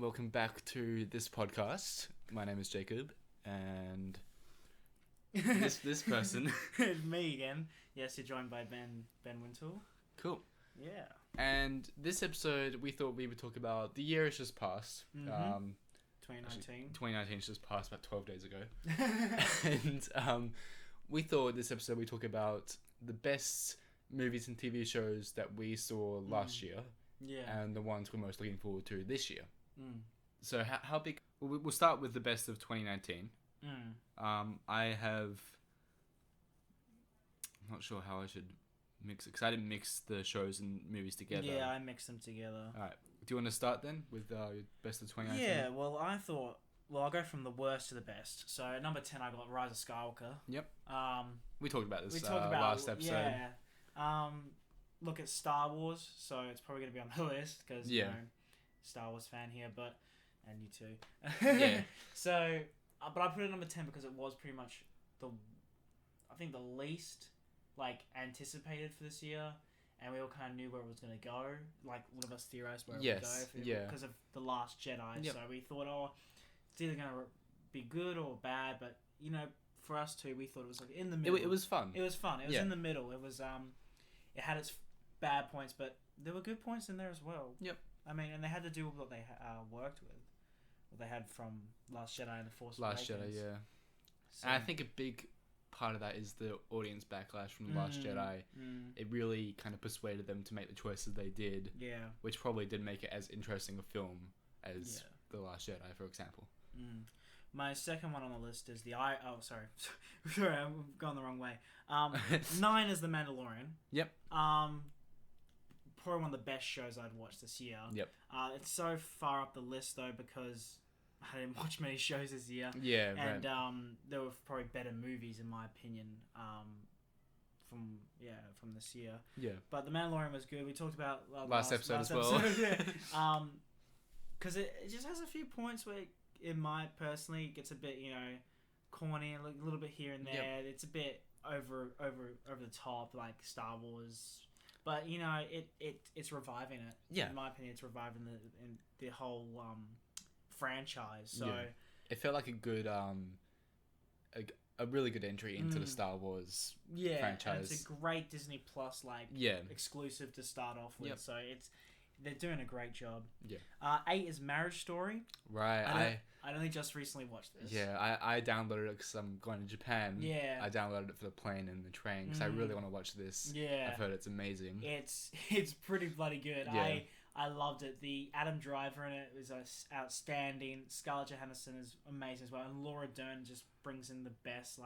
welcome back to this podcast. My name is Jacob, and this person. It's me again. Yes, you're joined by Ben Wintour. Cool. Yeah. And this episode, we thought we would talk about the year has just passed. 2019. 2019 just passed about 12 days ago. And we thought this episode we talk about the best movies and TV shows that we saw last year. Yeah. And the ones we're most looking forward to this year. So how big... We'll start with the best of 2019. I have... I'm not sure how I should mix it, because I didn't mix the shows and movies together. Yeah, I mixed them together. Alright. Do you want to start then with your best of 2019? Yeah, well, I thought... Well, I'll go from the worst to the best. So, at number 10, I got Rise of Skywalker. Yep. We talked about this about last episode. Yeah. Look at Star Wars, so it's probably going to be on the list, because, you know, Star Wars fan here, but... And you too. Yeah. So, but I put it at number 10 because it was pretty much I think the least, anticipated for this year, and we all kind of knew where it was going to go. Like, one of us theorized where it would go because of The Last Jedi. Yep. So we thought, it's either going to be good or bad, but, you know, for us too, we thought it was in the middle. It was fun. It was fun. It was in the middle. It was, it had its bad points, but there were good points in there as well. Yep. I mean, and they had to do with what they worked with. What they had from Last Jedi and The Force Awakens. Last Jedi, yeah. So, And I think a big part of that is the audience backlash from The Last Jedi. It really kind of persuaded them to make the choices they did. Yeah. Which probably didn't make it as interesting a film as The Last Jedi, for example. My second one on the list is sorry, I'm going the wrong way. 9 is The Mandalorian. Yep. Probably one of the best shows I'd watched this year. Yep. It's so far up the list though because I didn't watch many shows this year. Yeah, and right. There were probably better movies in my opinion. From this year. Yeah. But The Mandalorian was good. We talked about last episode as well. Because it just has a few points where it might personally gets a bit corny, a little bit here and there. Yep. It's a bit over the top like Star Wars. But it's reviving it. Yeah. In my opinion, it's reviving the whole franchise. So it felt like a good a really good entry into the Star Wars franchise. And it's a great Disney Plus exclusive to start off with. Yep. So they're doing a great job. Yeah. 8 is Marriage Story. Right. I only just recently watched this. Yeah, I downloaded it because I'm going to Japan. Yeah. I downloaded it for the plane and the train because I really want to watch this. Yeah. I've heard it's amazing. It's pretty bloody good. Yeah. I loved it. The Adam Driver in it was outstanding. Scarlett Johansson is amazing as well. And Laura Dern just brings in the best.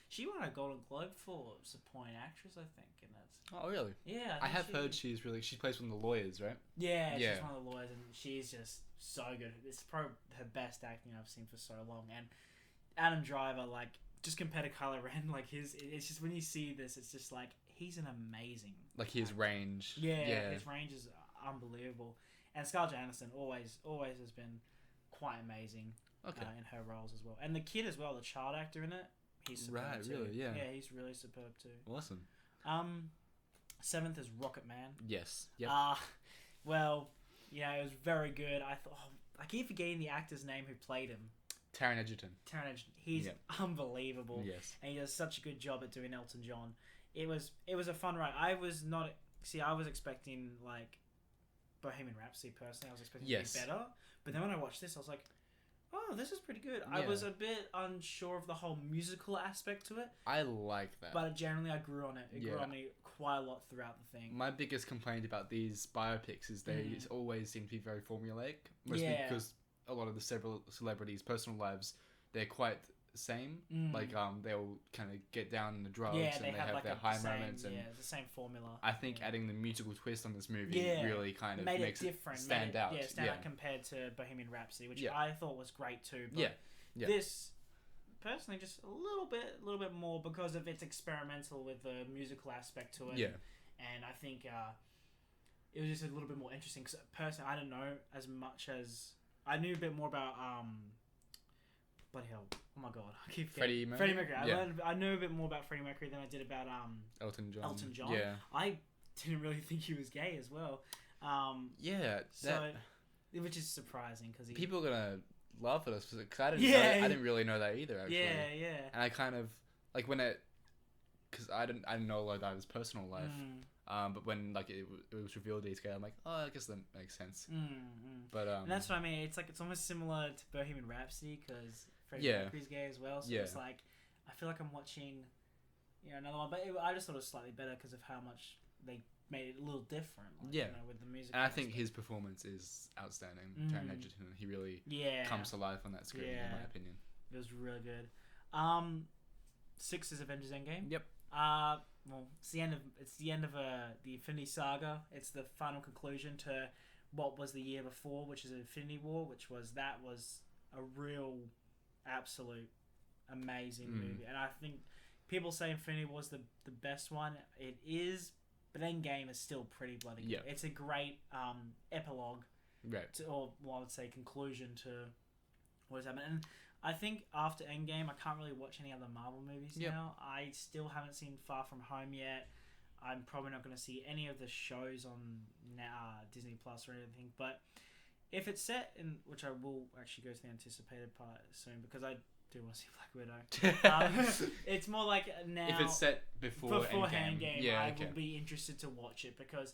She won a Golden Globe for supporting actress, I think, in it. Oh, really? Yeah. I have heard she plays one of the lawyers, right? Yeah, she's one of the lawyers, and she's just so good. It's probably her best acting I've seen for so long. And Adam Driver, just compared to Kylo Ren, it's just when you see this, it's just he's an amazing his range. Yeah, his range is unbelievable. And Scarlett Johansson always has been quite amazing in her roles as well. And the kid as well, the child actor in it, he's superb too. Really, yeah. Yeah, he's really superb too. Awesome. 7th is Rocket Man. Yes. Yep. Well, it was very good. I thought I keep forgetting the actor's name who played him. Taron Egerton. He's unbelievable. Yes. And he does such a good job at doing Elton John. It was a fun ride. I was expecting Bohemian Rhapsody personally. I was expecting it to be better. But then when I watched this, I was like, oh, this is pretty good. Yeah. I was a bit unsure of the whole musical aspect to it. I like that. But generally, I grew on it. It grew on me quite a lot throughout the thing. My biggest complaint about these biopics is they always seem to be very formulaic. Mostly because a lot of the several celebrities' personal lives, they're quite the same. They'll kind of get down in the drugs and they have their high moments. And it's the same formula. I think adding the musical twist on this movie really kind of makes it stand out. Yeah, stand out compared to Bohemian Rhapsody, which I thought was great too. But this, personally, just a little bit more because of its experimental with the musical aspect to it. Yeah. And I think it was just a little bit more interesting because personally, I don't know as much as I knew a bit more about bloody hell! Oh my god! I keep Freddie Mercury. I knew a bit more about Freddie Mercury than I did about Elton John. Yeah. I didn't really think he was gay as well. which is surprising because people are gonna laugh at us because I didn't really know that either. Actually, yeah. And I kind of like when because I didn't know a lot about his personal life. But when like it was revealed to scale, I'm like, oh, I guess that makes sense. But and that's what I mean. It's like it's almost similar to Bohemian Rhapsody because Freddie Mercury's gay as well. So it's like I feel like I'm watching, another one. But I just thought it was slightly better because of how much they made it a little different. Like, with the music. And I think his performance is outstanding. Taron Egerton, he really comes to life on that screen, in my opinion. It was really good. 6 is Avengers Endgame. Yep. Well, it's the end of the Infinity Saga. It's the final conclusion to what was the year before, which is Infinity War, which was a real, absolute, amazing movie. And I think people say Infinity War is the best one. It is, but Endgame is still pretty bloody good. It's a great epilogue, or I would say conclusion to what has happened. And I think after Endgame, I can't really watch any other Marvel movies now. I still haven't seen Far From Home yet. I'm probably not going to see any of the shows on Disney Plus or anything. But if it's set in, which I will actually go to the anticipated part soon because I do want to see Black Widow. It's more like now. If it's set before Endgame, I will be interested to watch it because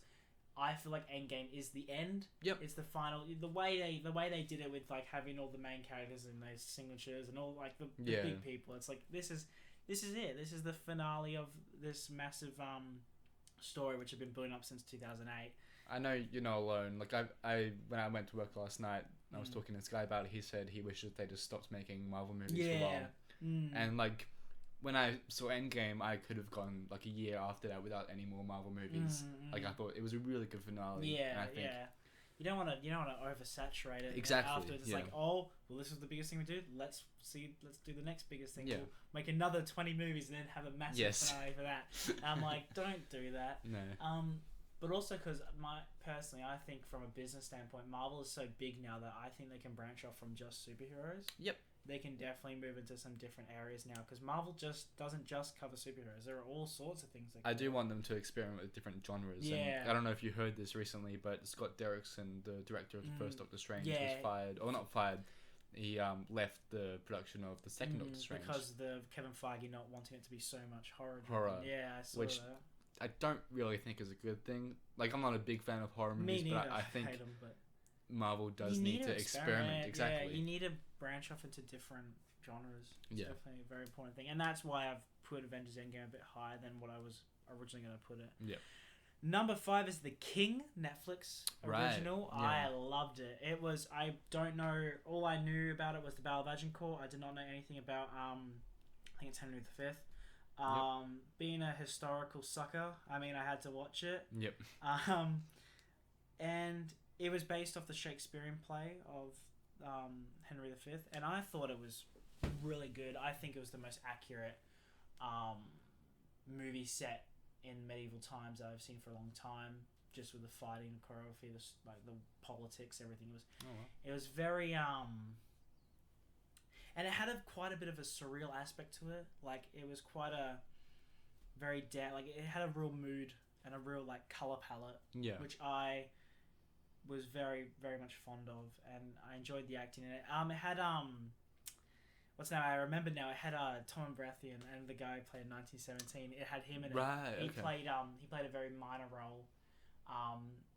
I feel like Endgame is the end. Yep. It's the final. The way they did it with like having all the main characters and those signatures and all like the big people. It's like this is it. This is the finale of this massive story which had been building up since 2008. I know you're not alone. Like I when I went to work last night, I was talking to this guy about it. He said he wishes they just stopped making Marvel movies for a while. And like when I saw Endgame, I could have gone like a year after that without any more Marvel movies. Like I thought it was a really good finale. Yeah, and I think You don't want to oversaturate it. Exactly. After it's like, oh, well, this was the biggest thing we did. Let's do the next biggest thing. Yeah. We'll make another 20 movies and then have a massive finale for that. I'm like, don't do that. No. But also because personally, I think from a business standpoint, Marvel is so big now that I think they can branch off from just superheroes. Yep. They can definitely move into some different areas now because Marvel doesn't just cover superheroes. There are all sorts of things. I do want them to experiment with different genres. Yeah. And I don't know if you heard this recently, but Scott Derrickson, the director of the first Doctor Strange, was fired. Or not fired. He left the production of the second Doctor Strange because of Kevin Feige not wanting it to be so much horror. Yeah, I saw which that. I don't really think is a good thing. Like, I'm not a big fan of horror movies, but I think hate them, but Marvel does need to experiment. Exactly. Yeah, you need to branch off into different genres. It's definitely a very important thing. And that's why I've put Avengers Endgame a bit higher than what I was originally going to put it. Yeah. Number 5 is The King, Netflix original. Right. I loved it. It was, I don't know, all I knew about it was the Battle of Agincourt. I did not know anything about, I think it's Henry V. Being a historical sucker, I mean, I had to watch it. Yep. And it was based off the Shakespearean play of Henry V, and I thought it was really good. I think it was the most accurate movie set in medieval times that I've seen for a long time. Just with the fighting, choreography, the politics, everything. It was very and it had quite a bit of a surreal aspect to it. Like it was quite a very it had a real mood and a real like color palette. Yeah. Which I was very, very much fond of, and I enjoyed the acting in it. It had I remember now. It had Tom Baratheon and the guy who played in 1917. It had him in it. Right. He played a very minor role,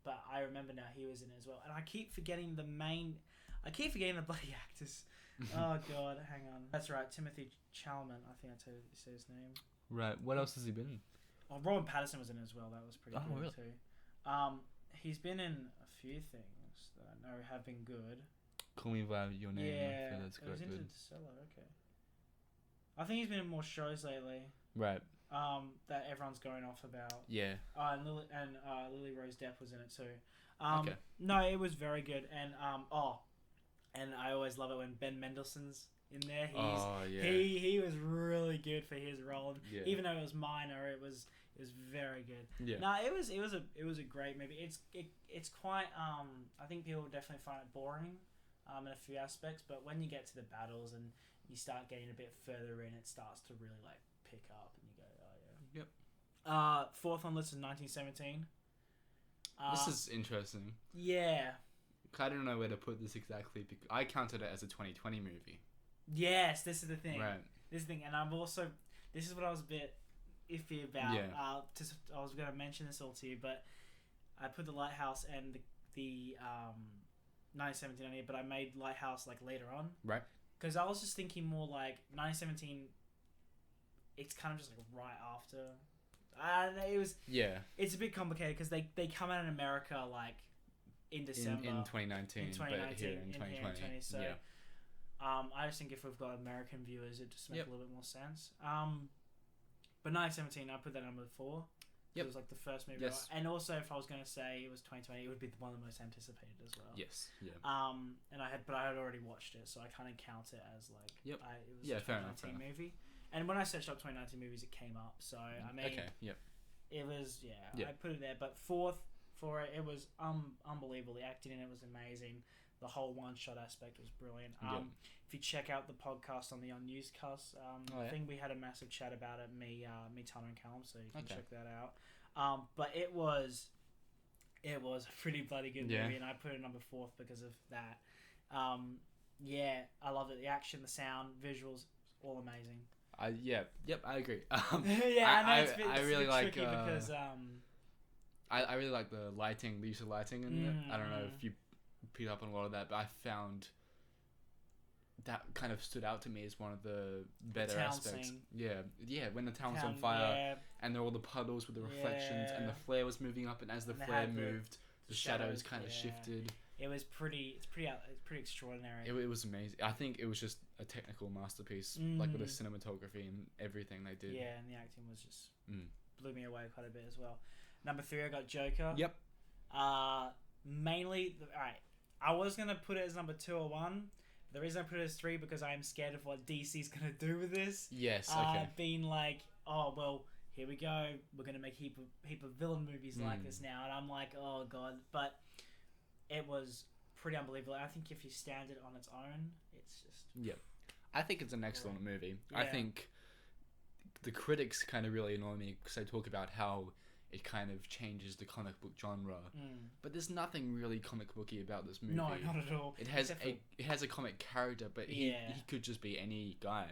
but I remember now he was in it as well. And I keep forgetting the bloody actors. Oh god, hang on. That's right, Timothy Chalamet. I think that's how you say his name. Right. What else has he been in? Oh, Robin Pattinson was in it as well. That was pretty good really? too. He's been in a few things that I know have been good. Call Me by Your Name. Yeah, I feel that's it was good. Interstellar. Okay. I think he's been in more shows lately. Right. That everyone's going off about. Yeah. And Lily Rose Depp was in it too. Okay. No, it was very good, and and I always love it when Ben Mendelsohn's in there. He was really good for his role, and even though it was minor, it was very good. Yeah. No, it was a great movie. It's quite I think people definitely find it boring in a few aspects, but when you get to the battles and you start getting a bit further in, it starts to really like pick up, and you go, oh yeah. Yep. Fourth on list is 1917. This is interesting. Yeah. I don't know where to put this exactly. Because I counted it as a 2020 movie. Yes, this is the thing. Right. This is the thing, and I'm also... This is what I was a bit iffy about. Yeah. I was going to mention this all to you, but I put The Lighthouse and the 1917 on here, but I made Lighthouse like later on. Right. Because I was just thinking more like 1917. It's kind of just like right after. It was. Yeah. It's a bit complicated because they come out in America like in December in 2019, in 2019 but here in 2020. So, yeah. I just think if we've got American viewers, it just makes a little bit more sense. But 1917, I put that number 4. Yep. It was like the first movie. Yes. And also, if I was going to say it was 2020, it would be one of the most anticipated as well. Yes. Yeah. And I had already watched it, so I kind of count it as like it was a 2019 movie. And when I searched up 2019 movies, it came up. So I mean, okay. Yep. It was I put it there. But fourth for it was unbelievable. The acting in it was amazing. The whole one-shot aspect was brilliant. If you check out the podcast on the Unnewscast thing, we had a massive chat about it, me, Tanner, and Callum, so you can check that out. But it was a pretty bloody good movie, and I put it number 4 because of that. I loved it. The action, the sound, visuals, all amazing. I agree. I know I really like because I really like the lighting, the use of lighting in it. I don't know if you picked up on a lot of that, but I found that kind of stood out to me as one of the better aspects. Scene. Yeah, when the town's on fire and there were all the puddles with the reflections and the flare was moving up, and as the flare moved, the shadows kind of shifted. It was pretty extraordinary. It was amazing. I think it was just a technical masterpiece, like with the cinematography and everything they did. Yeah, and the acting was just blew me away quite a bit as well. Number 3, I got Joker. Yep. Mainly, alright, I was gonna put it as number 2 or 1. The reason I put it as 3 because I am scared of what DC's gonna do with this. Yes. Okay. Being like, oh well, here we go. We're gonna make heap of villain movies like this now, and I'm like, oh god. But it was pretty unbelievable. I think if you stand it on its own, it's just... Yep. I think it's an excellent movie. Yeah. I think the critics kind of really annoy me because they talk about how it kind of changes the comic book genre. But there's nothing really comic booky about this movie. No, not at all. It has a comic character, but he could just be any guy.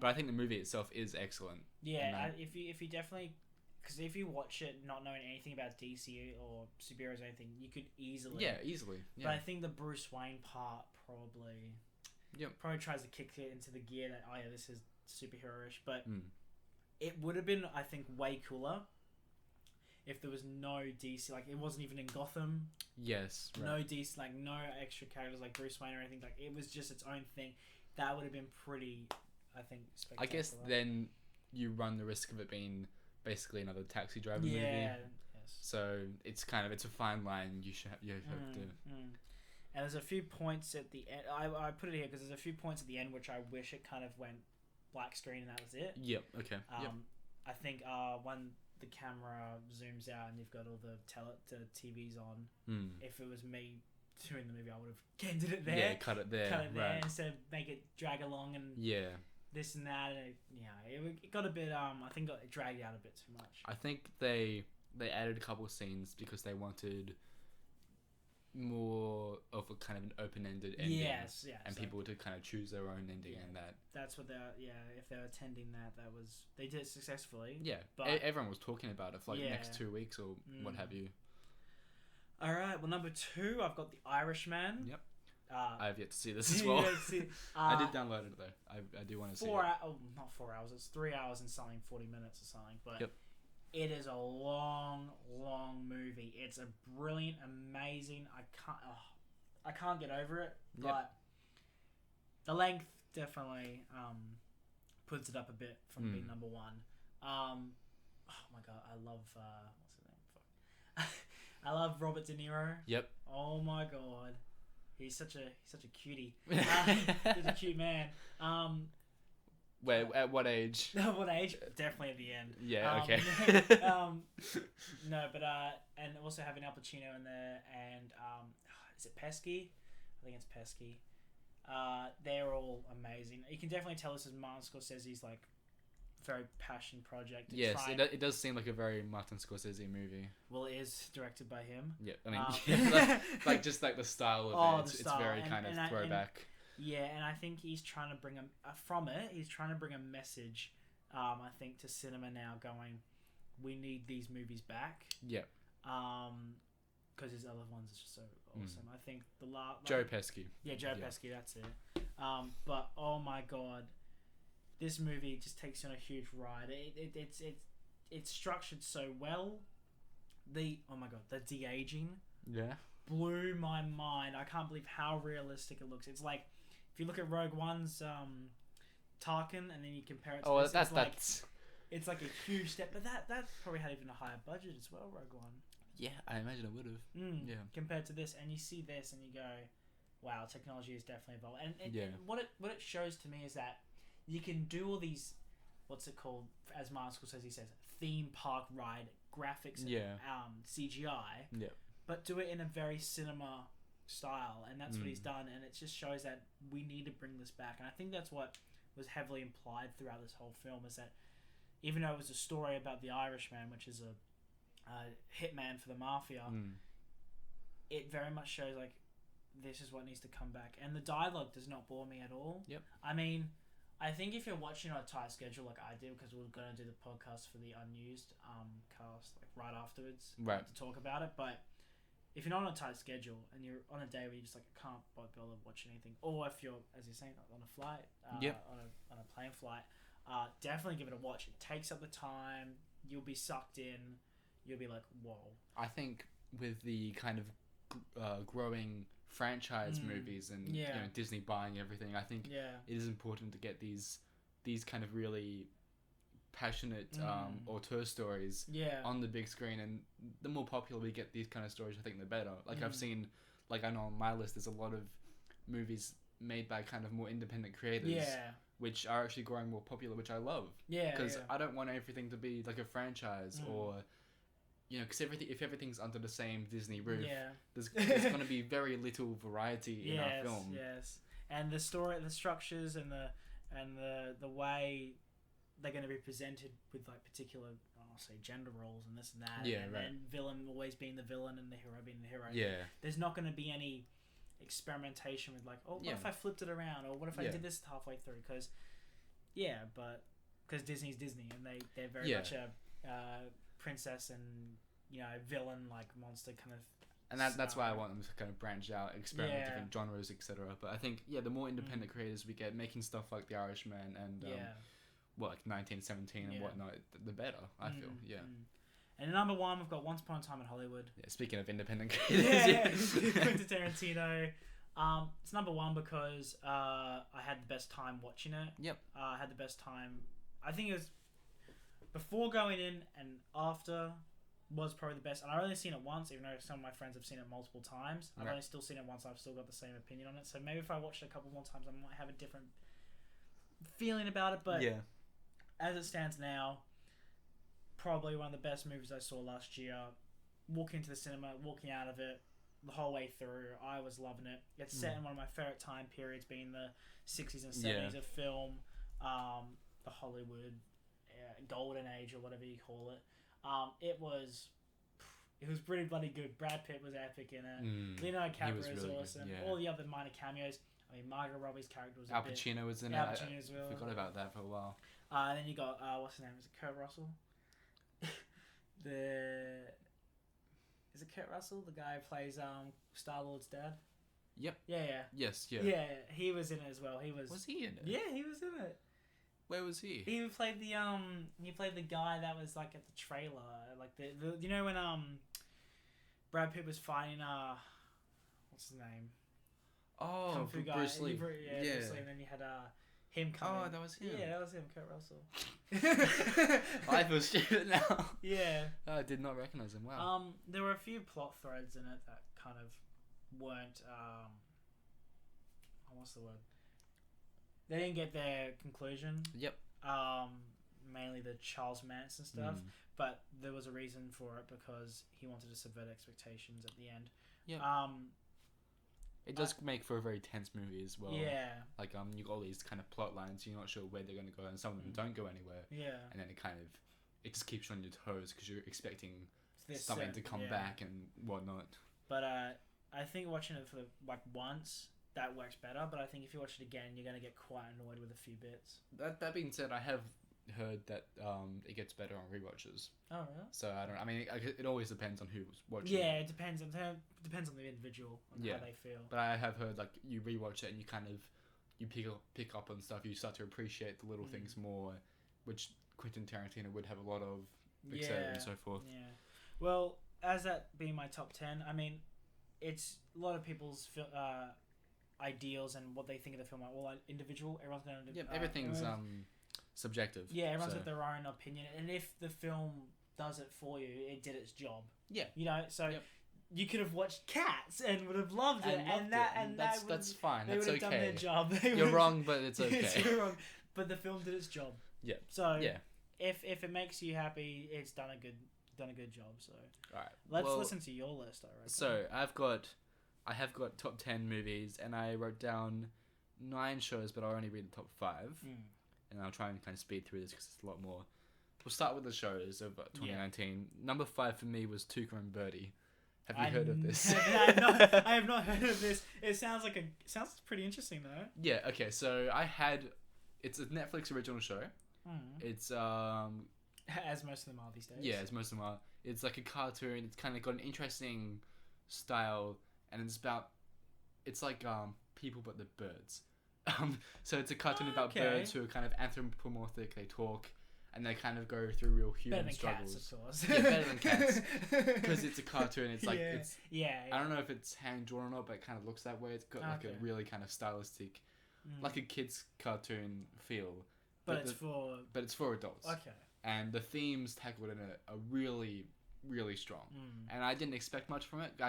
But I think the movie itself is excellent. Yeah, if you definitely... Because if you watch it not knowing anything about DC or superheroes or anything, you could easily... Yeah, easily. Yeah. But I think the Bruce Wayne part probably tries to kick it into the gear that, oh yeah, this is superhero-ish. But it would have been, I think, way cooler if there was no DC. Like, it wasn't even in Gotham. Yes. Right. No DC, like, no extra characters like Bruce Wayne or anything. Like, it was just its own thing. That would have been pretty, I think, spectacular. I guess then you run the risk of it being... basically another Taxi Driver movie. Yes. So it's a fine line you have to. And there's a few points at the end. I put it here because there's a few points at the end which I wish it kind of went black screen and that was it. Yep. Okay. I think when the camera zooms out and you've got all the TVs on. If it was me doing the movie, I would have ended it there. Yeah, cut it there instead of make it drag along and this and that. And it got a bit. I think it dragged out a bit too much. I think they added a couple of scenes because they wanted more of a kind of an open-ended ending. Yes. And people to kind of choose their own ending and that. That's what they're... Yeah, if they're attending that was... They did it successfully. Yeah. But everyone was talking about it for the next 2 weeks or what have you. Alright, well, number 2, I've got The Irishman. Yep. I have yet to see this as well. I did download it though. I do want to see it. Not 4 hours. It's 3 hours and something, 40 minutes or something. But it is a long, long movie. It's a brilliant, amazing. I can't get over it. But the length definitely puts it up a bit from being number 1. Oh my god, I love what's his name? Fuck. I love Robert De Niro. Yep. Oh my god. He's such a cutie. He's a cute man. At what age? What age? Definitely at the end. Yeah. Okay. No, but and also having Al Pacino in there, and is it Pesci? I think it's Pesci. They're all amazing. You can definitely tell this is Martin Scorsese's like very passion project. Yes, it does seem like a very Martin Scorsese movie. Well, it is directed by him. Yeah, I mean, like just like the style of it. It's very kind of throwback. And I think he's trying to bring he's trying to bring a message, I think, to cinema now, going, we need these movies back. Yep. Because his other ones are just so awesome. I think the last... Joe Pesci. Yeah, Joe Pesci, that's it. But, oh my god, this movie just takes you on a huge ride. It's structured so well. Oh my god, the de-aging blew my mind. I can't believe how realistic it looks. It's like, if you look at Rogue One's Tarkin, and then you compare it to this, it's like a huge step. But that probably had even a higher budget as well, Rogue One. Yeah, I imagine it would have. Yeah. Compared to this, and you see this, and you go, "Wow, technology is definitely evolved." And what it shows to me is that you can do all these, what's it called, as Martin Scorsese says, theme park ride graphics and CGI. Yeah. But do it in a very cinema style, and that's what he's done. And it just shows that we need to bring this back. And I think that's what was heavily implied throughout this whole film, is that even though it was a story about the Irishman, which is a hitman for the mafia, it very much shows like this is what needs to come back. And the dialogue does not bore me at all. Yep. I mean, I think if you're watching on a tight schedule like I did, because we're going to do the podcast for the unused cast like right afterwards to talk about it, but if you're not on a tight schedule and you're on a day where you just like can't bother watching anything, or if you're, as you're saying, on a flight, on a plane flight, definitely give it a watch. It takes up the time. You'll be sucked in. You'll be like, whoa. I think with the kind of growing franchise movies and you know, Disney buying everything, I think it is important to get these kind of really passionate auteur stories on the big screen, and the more popular we get these kind of stories, I think the better. Like I've seen, like I know on my list there's a lot of movies made by kind of more independent creators which are actually growing more popular, which I love. Because I don't want everything to be like a franchise or... You know, because if everything's under the same Disney roof, there's going to be very little variety in our film. Yes, and the story, the structures, and the way they're going to be presented with like particular, I'll say, gender roles and this and that. And villain always being the villain and the hero being the hero. Yeah, there's not going to be any experimentation with like, oh, what if I flipped it around, or what if I did this halfway through? Because Disney's Disney, and they're very much a princess and, you know, villain like monster kind of, and that's why I want them to kind of branch out, experiment with different genres, etc. But I think the more independent creators we get making stuff like The Irishman and like 1917 and whatnot, the better, I feel. And at number one, we've got Once Upon a Time in Hollywood. Speaking of independent creators, Quentin Tarantino. It's number one because I had the best time watching it. I had the best time. I think it was before going in and after was probably the best. And I've only seen it once, even though some of my friends have seen it multiple times. I've only still seen it once. I've still got the same opinion on it. So maybe if I watched it a couple more times, I might have a different feeling about it. But as it stands now, probably one of the best movies I saw last year. Walking into the cinema, walking out of it, the whole way through, I was loving it. It's set in one of my favorite time periods, being the 60s and 70s of film, the Hollywood golden age or whatever you call it. It was pretty bloody good. Brad Pitt was epic in it. Leonardo DiCaprio was really awesome. All the other minor cameos. I mean, Margot Robbie's character was Al Pacino was in it. Al Pacino as well. Forgot about that for a while. And then you got what's his name? Is it Kurt Russell? Is it Kurt Russell, the guy who plays Star-Lord's dad? Yep. Yeah. Yes. Yeah. Yeah, he was in it as well. Was he in it? Yeah, he was in it. Where was he? He played the guy that was like at the trailer, like the you know when Brad Pitt was fighting what's his name? Oh, Kung Fu guy. Bruce Lee. Bruce Lee, and then you had him coming. Oh, that was him. Yeah, that was him, Kurt Russell. I feel stupid now. Yeah. I did not recognize him. Wow. There were a few plot threads in it that kind of weren't what's the word? They didn't get their conclusion. Yep. Mainly the Charles Manson stuff, but there was a reason for it because he wanted to subvert expectations at the end. Yeah. It does make for a very tense movie as well. Yeah. Like you got all these kind of plot lines. You're not sure where they're going to go, and some of them don't go anywhere. Yeah. And then it just keeps you on your toes because you're expecting something to come back and whatnot. But I think watching it for like once that works better. But I think if you watch it again, you're going to get quite annoyed with a few bits. That being said, I have heard that it gets better on rewatches. Oh, really? So I don't. I mean, it always depends on who's watching. Yeah, it depends on the individual and how they feel. But I have heard like you rewatch it and you pick up on stuff. You start to appreciate the little things more, which Quentin Tarantino would have a lot of, etc. and so forth. Yeah. Well, as that being my top 10, I mean, it's a lot of people's ideals and what they think of the film are all individual. Everyone's going to everything's subjective. Yeah, everyone's got their own opinion, and if the film does it for you, it did its job. Yeah, you know, so you could have watched Cats and would have loved it, and that's fine. They that's would have okay. done their job. You're wrong, but it's okay. You're wrong, but the film did its job. Yeah. So if it makes you happy, it's done a good job. So right, let's listen to your list. I reckon. So I have got top 10 movies, and I wrote down 9 shows, but I'll only read the top 5. And I'll try and kind of speed through this because it's a lot more. We'll start with the shows of 2019. Number 5 for me was Tuca and Birdie. Have you heard of this? I have not heard of this. It sounds pretty interesting though. Yeah. Okay. So it's a Netflix original show. It's as most of them are these days. Yeah, as most of them are. It's like a cartoon. It's kind of got an interesting style, and it's like people but the birds. So it's a cartoon about birds who are kind of anthropomorphic. They talk, and they kind of go through real human struggles. Cats, of course. Yeah, better than cats, because it's a cartoon. It's like yeah. I don't know if it's hand drawn or not, but it kind of looks that way. It's got like a really kind of stylistic, like a kid's cartoon feel. But it's for adults. Okay. And the themes tackled in it are really, really strong. And I didn't expect much from it.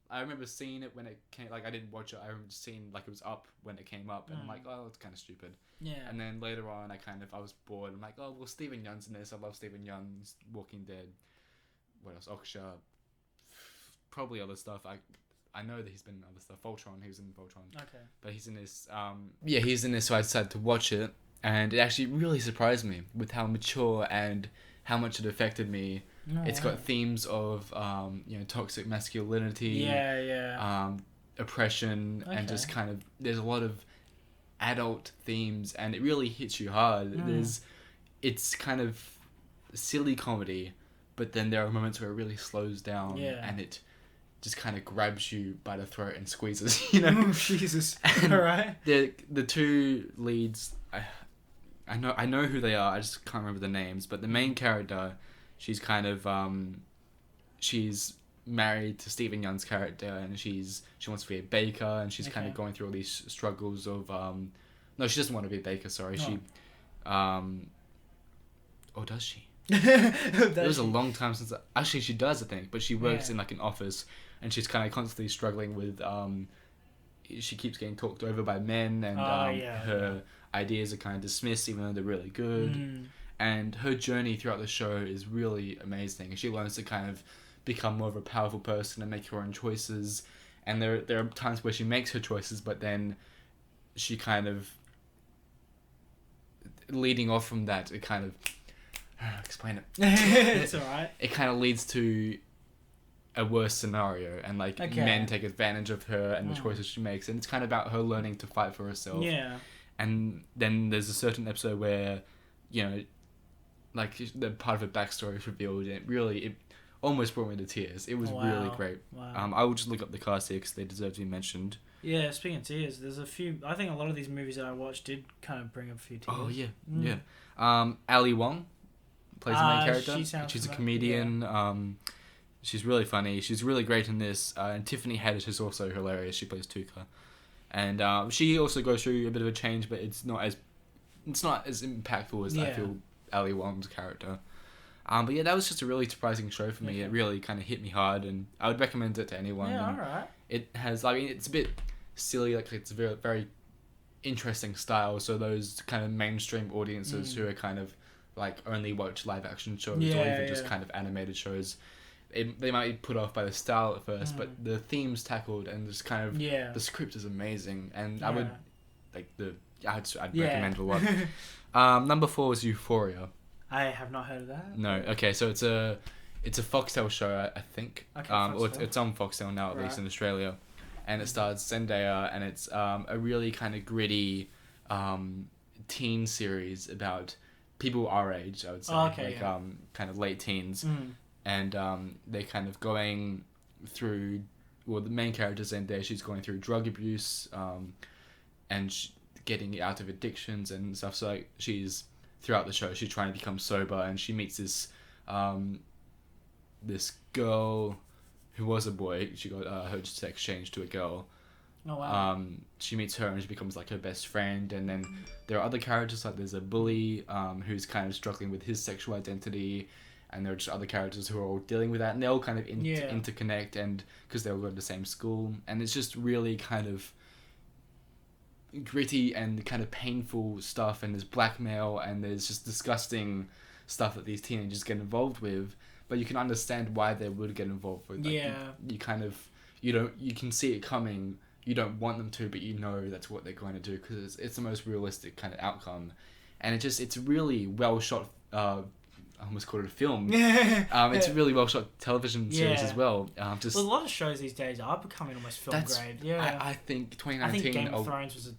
I remember seeing it when it came. Like I didn't watch it. I remember seeing like it was up when it came up, and I'm like, oh, it's kind of stupid. Yeah. And then later on, I was bored. I'm like, oh, well, Stephen Yeun's in this. I love Stephen Yeun's Walking Dead. What else? Oksha. Probably other stuff. I know that he's been in other stuff. Voltron. He was in Voltron. Okay. But he's in this. He's in this. So I decided to watch it, and it actually really surprised me with how mature and how much it affected me. It's got themes of toxic masculinity, oppression, and just kind of there's a lot of adult themes, and it really hits you hard. It's kind of silly comedy, but then there are moments where it really slows down, and it just kind of grabs you by the throat and squeezes. Oh, Jesus! All right. The two leads, I know who they are. I just can't remember the names, but the main character. She's kind of she's married to Stephen Yeun's character, and she wants to be a baker, and she's kind of going through all these struggles of no, she doesn't want to be a baker. Sorry, she or does she? It was a long time since. Actually, she does, I think, but she works in like an office, and she's kind of constantly struggling with. She keeps getting talked over by men, and her ideas are kind of dismissed, even though they're really good. And her journey throughout the show is really amazing. She learns to kind of become more of a powerful person and make her own choices. And there are times where she makes her choices, but then she kind of, leading off from that, it kind of, I don't know, explain it. It's alright. It kind of leads to a worse scenario, and men take advantage of her and the choices she makes. And it's kind of about her learning to fight for herself. Yeah. And then there's a certain episode where, the part of her backstory is revealed, and it almost brought me to tears. It was really great. Wow. I will just look up the cast here because they deserve to be mentioned. Yeah, speaking of tears, there's a few. I think a lot of these movies that I watched did kind of bring up a few tears. Oh yeah. Ali Wong plays the main character. She's a comedian. Yeah. She's really funny. She's really great in this. And Tiffany Haddish is also hilarious. She plays Tuca, and she also goes through a bit of a change, but it's not as impactful as I feel Ali Wong's character. But yeah, that was just a really surprising show for me. It really kind of hit me hard, and I would recommend it to anyone. Yeah, alright. It has, it's a bit silly, it's a very, very interesting style, so those kind of mainstream audiences who are kind of, only watch live action shows or even just kind of animated shows, they might be put off by the style at first, but the themes tackled and just kind of the script is amazing, and I would I'd recommend it a lot. Number 4 is Euphoria. I have not heard of that. No, okay, so it's a Foxtel show, I think. Okay, it's on Foxtel now, at least in Australia, and it stars Zendaya, and it's a really kind of gritty teen series about people our age, I would say, kind of late teens, and they're kind of going through. Well, the main character Zendaya, she's going through drug abuse, and getting out of addictions and stuff. So like she's throughout the show, she's trying to become sober, and she meets this this girl who was a boy. She got her sex changed to a girl. Oh wow. She meets her and she becomes like her best friend, and then there are other characters, like there's a bully who's kind of struggling with his sexual identity, and there are just other characters who are all dealing with that, and they all kind of interconnect, and because they all go to the same school, and it's just really kind of gritty and kind of painful stuff, and there's blackmail, and there's just disgusting stuff that these teenagers get involved with, but you can understand why they would get involved with. Like, you kind of you can see it coming. You don't want them to, but you know that's what they're going to do, because it's the most realistic kind of outcome, and it's really well shot. I almost called it a film. It's a really well shot television series as well. A lot of shows these days are becoming almost film grade. Yeah, I think 2019. I think Game of Thrones was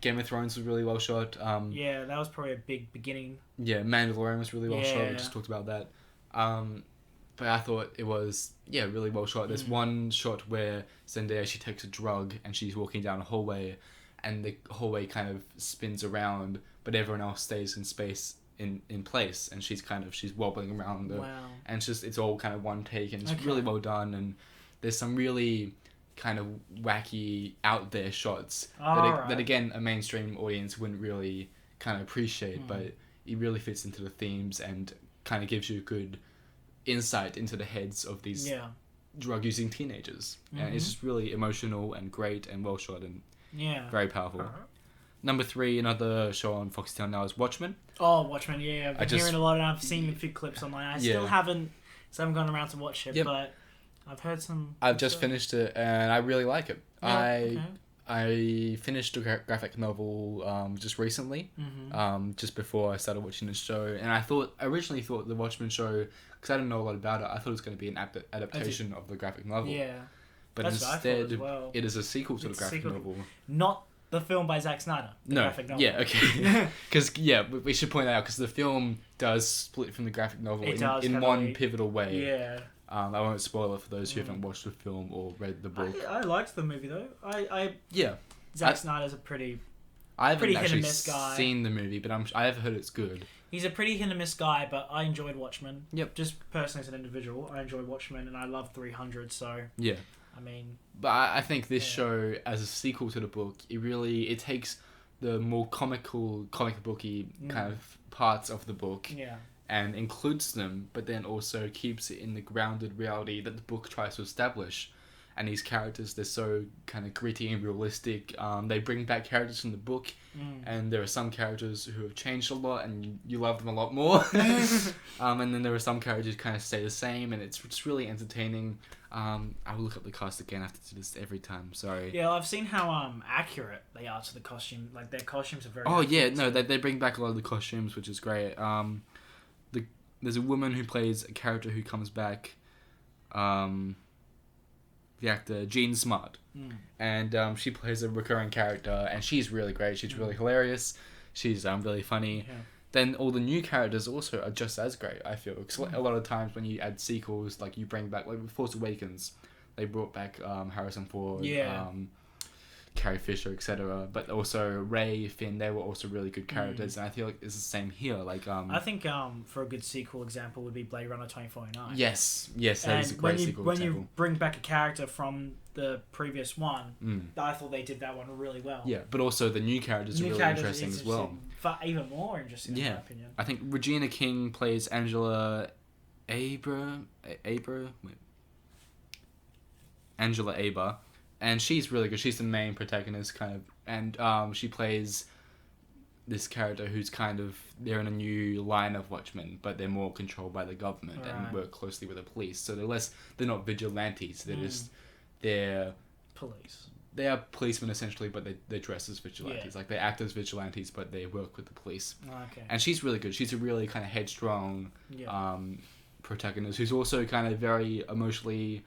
Game of Thrones was really well shot. That was probably a big beginning. Yeah, Mandalorian was really well shot. We just talked about that. But I thought it was really well shot. There's one shot where Zendaya, she takes a drug and she's walking down a hallway, and the hallway kind of spins around, but everyone else stays in space in place, and she's wobbling around. And it's all kind of one take, and it's really well done. And there's some really kind of wacky out there shots that again a mainstream audience wouldn't really kind of appreciate, but it really fits into the themes and kind of gives you a good insight into the heads of these drug using teenagers, and it's just really emotional and great and well shot and very powerful. Number 3, another show on Foxtel now, is Watchmen. Oh, Watchmen, I've been hearing a lot, and I've seen a few clips online. I still haven't gone around to watch it, but I've heard some. I've just finished it, and I really like it. I finished a graphic novel just recently, just before I started watching the show, and I originally thought the Watchmen show, because I didn't know a lot about it, I thought it was going to be an adaptation of the graphic novel. But instead, it is a sequel to the graphic novel. Not the film by Zack Snyder. Graphic novel. Because we should point that out, because the film does split from the graphic novel in one pivotal way. I won't spoil it for those who haven't watched the film or read the book. I liked the movie though. Zack Snyder's a pretty I haven't hit actually and miss guy. seen the movie, but I have heard it's good. He's a pretty hit and miss guy, but I enjoyed Watchmen. Yep. Just personally as an individual, I enjoyed Watchmen, and I love 300. So I mean. But I think this show, as a sequel to the book, it takes the more comic booky kind of parts of the book. And includes them, but then also keeps it in the grounded reality that the book tries to establish. And these characters, they're so kind of gritty and realistic. They bring back characters from the book, and there are some characters who have changed a lot, and you love them a lot more. And then there are some characters who kind of stay the same, and it's really entertaining. I will look up the cast again after this every time. Sorry. Yeah, I've seen how accurate they are to the costume. Like their costumes are very. Oh yeah, no, they bring back a lot of the costumes, which is great. There's a woman who plays a character who comes back, the actor Jean Smart, and she plays a recurring character, and she's really great. She's really hilarious. She's really funny. Then all the new characters also are just as great, I feel. Cause a lot of times when you add sequels, like you bring back, like with Force Awakens, they brought back Harrison Ford, Carrie Fisher, etc. But also Rey, Finn, they were also really good characters, and I feel like it's the same here. Like I think for a good sequel example would be Blade Runner 2049. Yes, that is a great sequel example. When you bring back a character from the previous one, I thought they did that one really well. Yeah, but also the new characters are really interesting as well. Even more interesting, in my opinion. I think Regina King plays Angela Aber, and she's really good. She's the main protagonist, kind of, and she plays this character who's kind of, they're in a new line of Watchmen, but they're more controlled by the government and work closely with the police. So they're not vigilantes. They're they're police. They are policemen essentially, but they dress as vigilantes. Like they act as vigilantes, but they work with the police. Okay. And she's really good. She's a really kind of headstrong protagonist who's also kind of very emotionally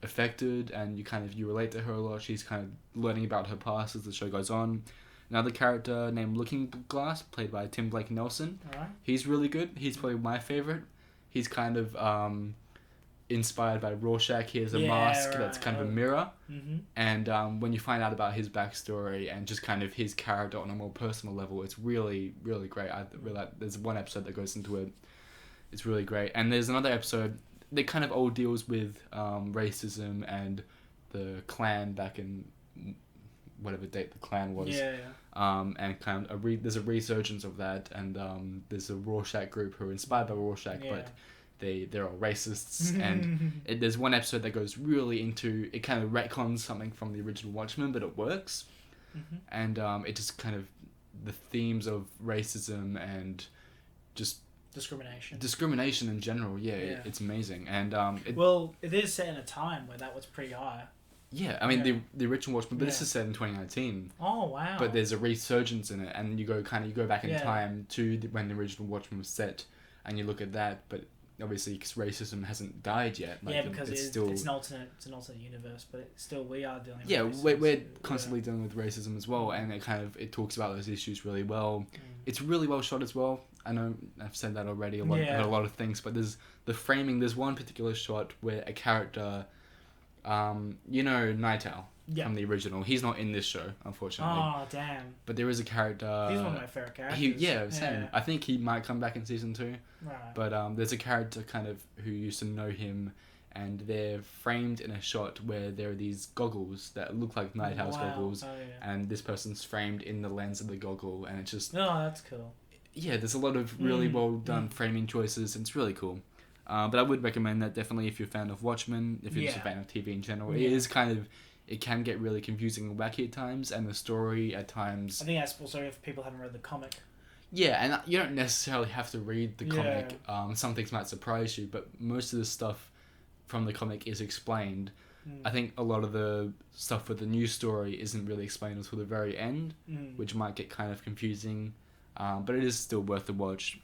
affected, and you relate to her a lot. She's kind of learning about her past as the show goes on. Another character named Looking Glass, played by Tim Blake Nelson. Alright. He's really good. He's probably my favorite. He's kind of inspired by Rorschach. He has a mask that's kind of a mirror. Mm-hmm. And when you find out about his backstory and just kind of his character on a more personal level, it's really, really great. There's one episode that goes into it. It's really great. And there's another episode that kind of all deals with racism and the Klan back in whatever date the Klan was. And kind of there's a resurgence of that, and there's a Rorschach group who are inspired by Rorschach, but they're all racists. And there's one episode that goes really into, it kind of retcons something from the original Watchmen, but it works. And it just kind of, the themes of racism and just discrimination in general, it's amazing. And it is set in a time where that was pretty high. Yeah, I mean the original Watchmen, but this is set in 2019. Oh wow! But there's a resurgence in it, and you go back in time to when the original Watchmen was set, and you look at that. But obviously, because racism hasn't died yet. Because it's an alternate universe, but still we are dealing. Yeah, we're constantly dealing with racism as well, and it talks about those issues really well. It's really well shot as well. I know I've said that already. A lot of things, but there's the framing. There's one particular shot where a character. Night Owl from the original. He's not in this show, unfortunately. Oh, damn. But there is a character. He's one of my favorite characters. Same. Yeah. I think he might come back in season 2. Right. But there's a character kind of who used to know him, and they're framed in a shot where there are these goggles that look like Night Owl's goggles, and this person's framed in the lens of the goggle, and it's just. Oh, that's cool. Yeah, there's a lot of really well done framing choices, and it's really cool. But I would recommend that definitely if you're a fan of Watchmen, if you're just a fan of TV in general. It is it can get really confusing and wacky at times, and the story at times. I think that's also if people haven't read the comic. Yeah, and you don't necessarily have to read the comic. Some things might surprise you, but most of the stuff from the comic is explained. I think a lot of the stuff with the new story isn't really explained until the very end, which might get kind of confusing, but it is still worth the watch.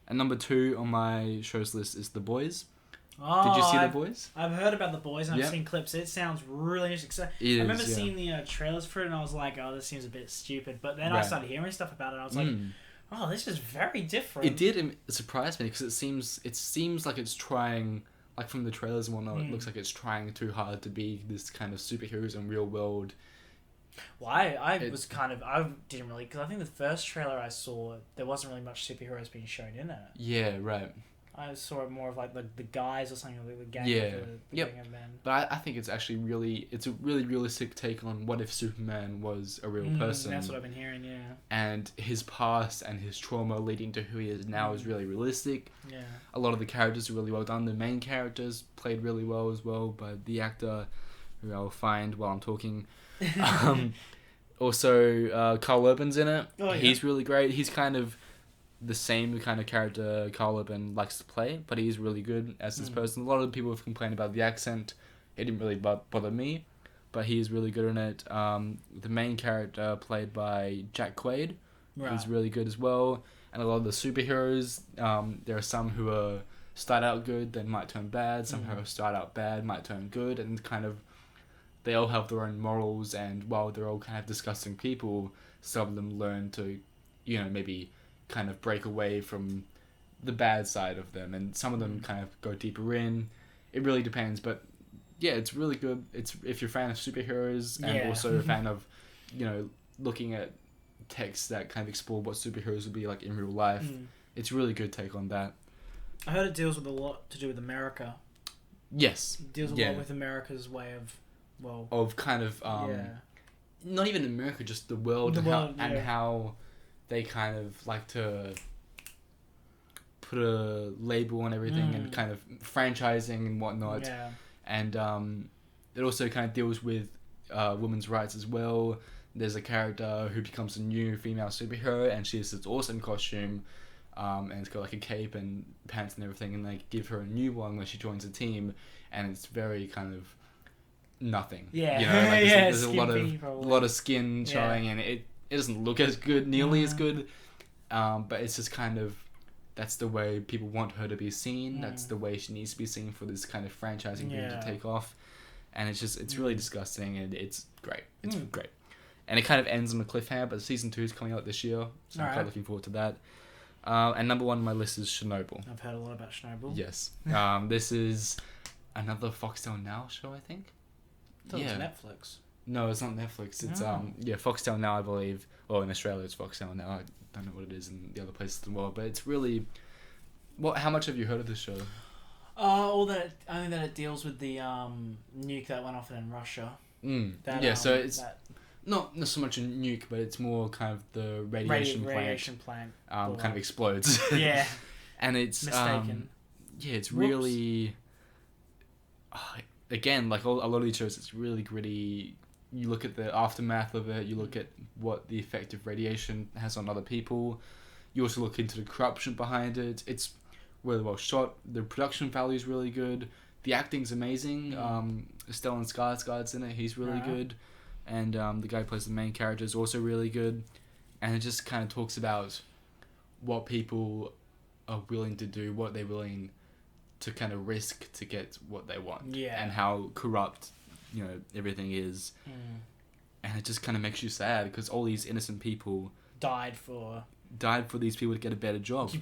And number 2 on my shows list is The Boys. Oh, did you see The Boys? I've heard about The Boys and I've seen clips. It sounds really interesting. I remember seeing the trailers for it and I was like, oh, this seems a bit stupid. But then I started hearing stuff about it and I was like, oh, this is very different. It did surprise me because it seems like it's trying, like from the trailers and whatnot, it looks like it's trying too hard to be this kind of superheroes and real world. Well, I didn't really, because I think the first trailer I saw, there wasn't really much superheroes being shown in it. Yeah, right. I saw it more of like the guys or something, like the gang of the gang of men. But I think it's actually it's a really realistic take on what if Superman was a real person. That's what I've been hearing, And his past and his trauma leading to who he is now is really realistic. Yeah. A lot of the characters are really well done. The main characters played really well as well, but the actor, who I'll find while I'm talking. Also, Carl Urban's in it. Oh, yeah. He's really great. He's kind of the same kind of character Carl Urban likes to play, but he's really good as this person. A lot of people have complained about the accent. It didn't really bother me, but he is really good in it. The main character played by Jack Quaid is really good as well. And a lot of the superheroes, there are some who start out good, then might turn bad. Some who start out bad, might turn good, and kind of they all have their own morals, and while they're all kind of disgusting people, some of them learn to, maybe kind of break away from the bad side of them, and some of them kind of go deeper in. It really depends, but yeah, it's really good. It's if you're a fan of superheroes and also a fan of, looking at texts that kind of explore what superheroes would be like in real life. It's a really good take on that. I heard it deals with a lot to do with America. Yes. It deals a lot with America's way of kind of not even America, just the world, and how they kind of like to put a label on everything and kind of franchising and whatnot. And it also kind of deals with women's rights as well. There's a character who becomes a new female superhero, and she has this awesome costume, and it's got like a cape and pants and everything, and they give her a new one when she joins the team, and it's very kind of nothing. Yeah, you know, like there's a lot of skin showing, and it doesn't look as good, nearly as good, but it's just kind of, that's the way people want her to be seen. That's the way she needs to be seen for this kind of franchising thing to take off, and it's really disgusting, and it's great. It's great. And it kind of ends on a cliffhanger, but season 2 is coming out this year, so I'm quite looking forward to that. And number 1 on my list is Chernobyl. I've heard a lot about Chernobyl. Yes. This is another Foxtel Now show, I think. I thought it was Netflix. No, it's not Netflix. It's Foxtel Now, I believe. Well, in Australia, it's Foxtel Now. I don't know what it is in the other places in the world, but it's really. How much have you heard of this show? Only that it deals with the nuke that went off in Russia. So it's not so much a nuke, but it's more kind of the radiation plant. Kind of explodes. Yeah. And it's mistaken. It's really. Again, like a lot of these shows, it's really gritty. You look at the aftermath of it. You look at what the effect of radiation has on other people. You also look into the corruption behind it. It's really well shot. The production value is really good. The acting's amazing. Stellan Skarsgård's in it. He's really good. And the guy who plays the main character is also really good. And it just kind of talks about what people are willing to do, what they're willing to kind of risk to get what they want. Yeah. And how corrupt, everything is. And it just kind of makes you sad because all these innocent people died for these people to get a better job.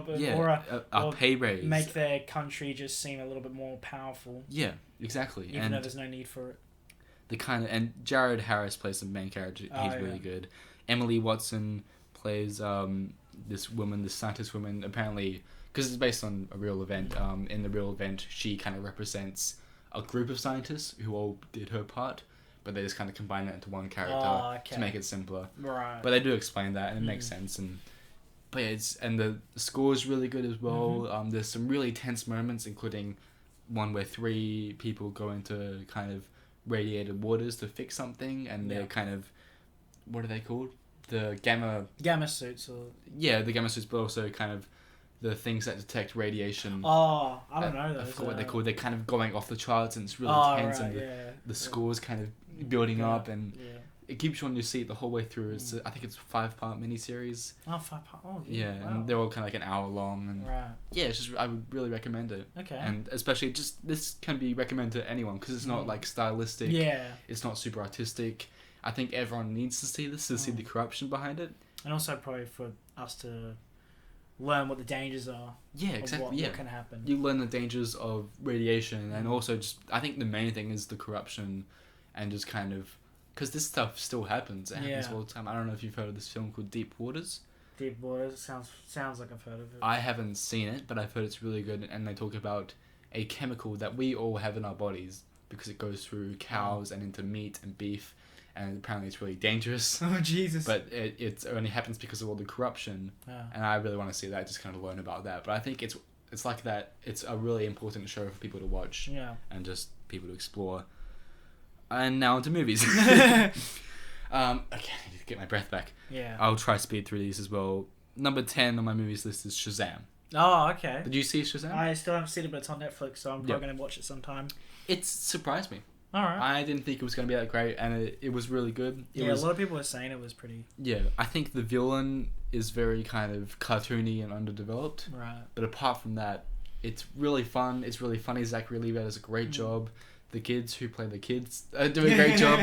Or a pay raise. Make their country just seem a little bit more powerful. Yeah, exactly. Even though there's no need for it. And Jared Harris plays the main character. He's really good. Emily Watson plays this scientist woman. Apparently, because it's based on a real event. In the real event, she kind of represents a group of scientists who all did her part, but they just kind of combine that into one character to make it simpler. Right. But they do explain that, and it makes sense. And the score is really good as well. There's some really tense moments, including one where 3 people go into kind of radiated waters to fix something, and they're kind of, what are they called? The gamma suits. The gamma suits, but also kind of the things that detect radiation. I don't know those. I forgot what they're called. They're kind of going off the charts, and it's really tense, and the score's kind of building up, and it keeps you on your seat the whole way through. It's I think it's a 5-part miniseries. 5-part. Oh, yeah. Wow. And they're all kind of like an hour long, and it's just, I would really recommend it. Okay. And especially just this can be recommended to anyone because it's not like stylistic. Yeah. It's not super artistic. I think everyone needs to see this to see the corruption behind it. And also probably for us to learn what the dangers are. Yeah, exactly. What can happen. You learn the dangers of radiation, and also just I think the main thing is the corruption, and just kind of because this stuff still happens. It happens all the time. I don't know if you've heard of this film called Deep Waters. Deep Waters sounds like I've heard of it. I haven't seen it, but I've heard it's really good, and they talk about a chemical that we all have in our bodies because it goes through cows and into meat and beef. And apparently it's really dangerous. Oh, Jesus. But it only happens because of all the corruption. Yeah. And I really want to see that, just kind of learn about that. But I think it's like that. It's a really important show for people to watch. Yeah. And just people to explore. And now into movies. Okay, I need to get my breath back. Yeah. I'll try to speed through these as well. Number 10 on my movies list is Shazam. Oh, okay. Did you see Shazam? I still haven't seen it, but it's on Netflix, so I'm probably going to watch it sometime. It surprised me. All right. I didn't think it was going to be that great, and it was really good. A lot of people were saying it was pretty... Yeah, I think the villain is very kind of cartoony and underdeveloped. Right. But apart from that, it's really fun. It's really funny. Zachary Levi does a great job. The kids who play the kids do a great job.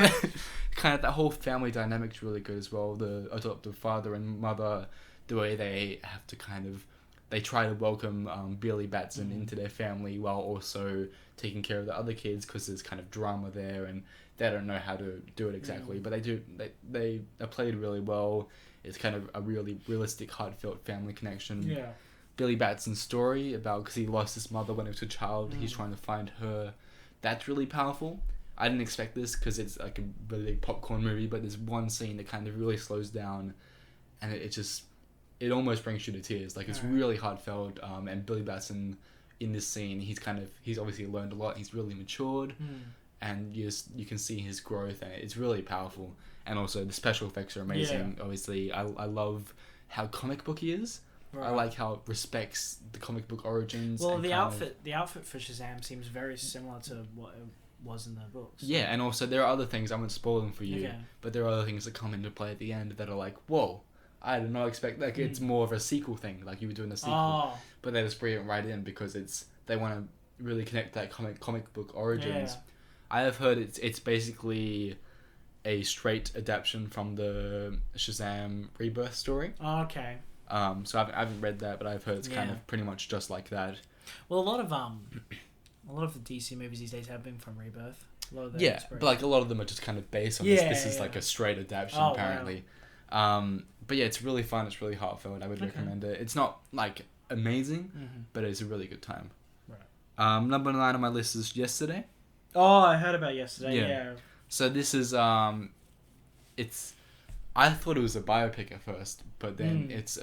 Kind of that whole family dynamic is really good as well. The adoptive father and mother, the way they have to kind of... They try to welcome Billy Batson into their family while also taking care of the other kids because there's kind of drama there and they don't know how to do it exactly. But they do. They are played really well. It's kind of a really realistic, heartfelt family connection. Yeah. Billy Batson's story about because he lost his mother when he was a child. He's trying to find her. That's really powerful. I didn't expect this because it's like a really big popcorn movie, but there's one scene that kind of really slows down, and it almost brings you to tears. Like it's really heartfelt. And Billy Batson in this scene, he's obviously learned a lot. He's really matured, and you can see his growth, and it's really powerful. And also the special effects are amazing. Yeah. Obviously, I love how comic book he is. Right. I like how it respects the comic book origins. Well, the outfit for Shazam seems very similar to what it was in the books. Yeah, and also there are other things, I won't spoil them for you, but there are other things that come into play at the end that are like, whoa, I did not expect, like, it's more of a sequel thing, like you were doing a sequel, but they just bring it right in because they want to really connect that comic book origins. I have heard it's basically a straight adaptation from the Shazam Rebirth story. Oh, okay. So I haven't read that, but I've heard it's kind of pretty much just like that. Well, a lot of the DC movies these days have been from Rebirth. But like a lot of them are just kind of based on this. This is like a straight adaptation, apparently. Wow. But yeah, it's really fun. It's really heartfelt. I would recommend it. It's not like amazing, but it's a really good time. Right. Number 9 on my list is Yesterday. Oh, I heard about Yesterday. Yeah. So this is it's. I thought it was a biopic at first, but then it's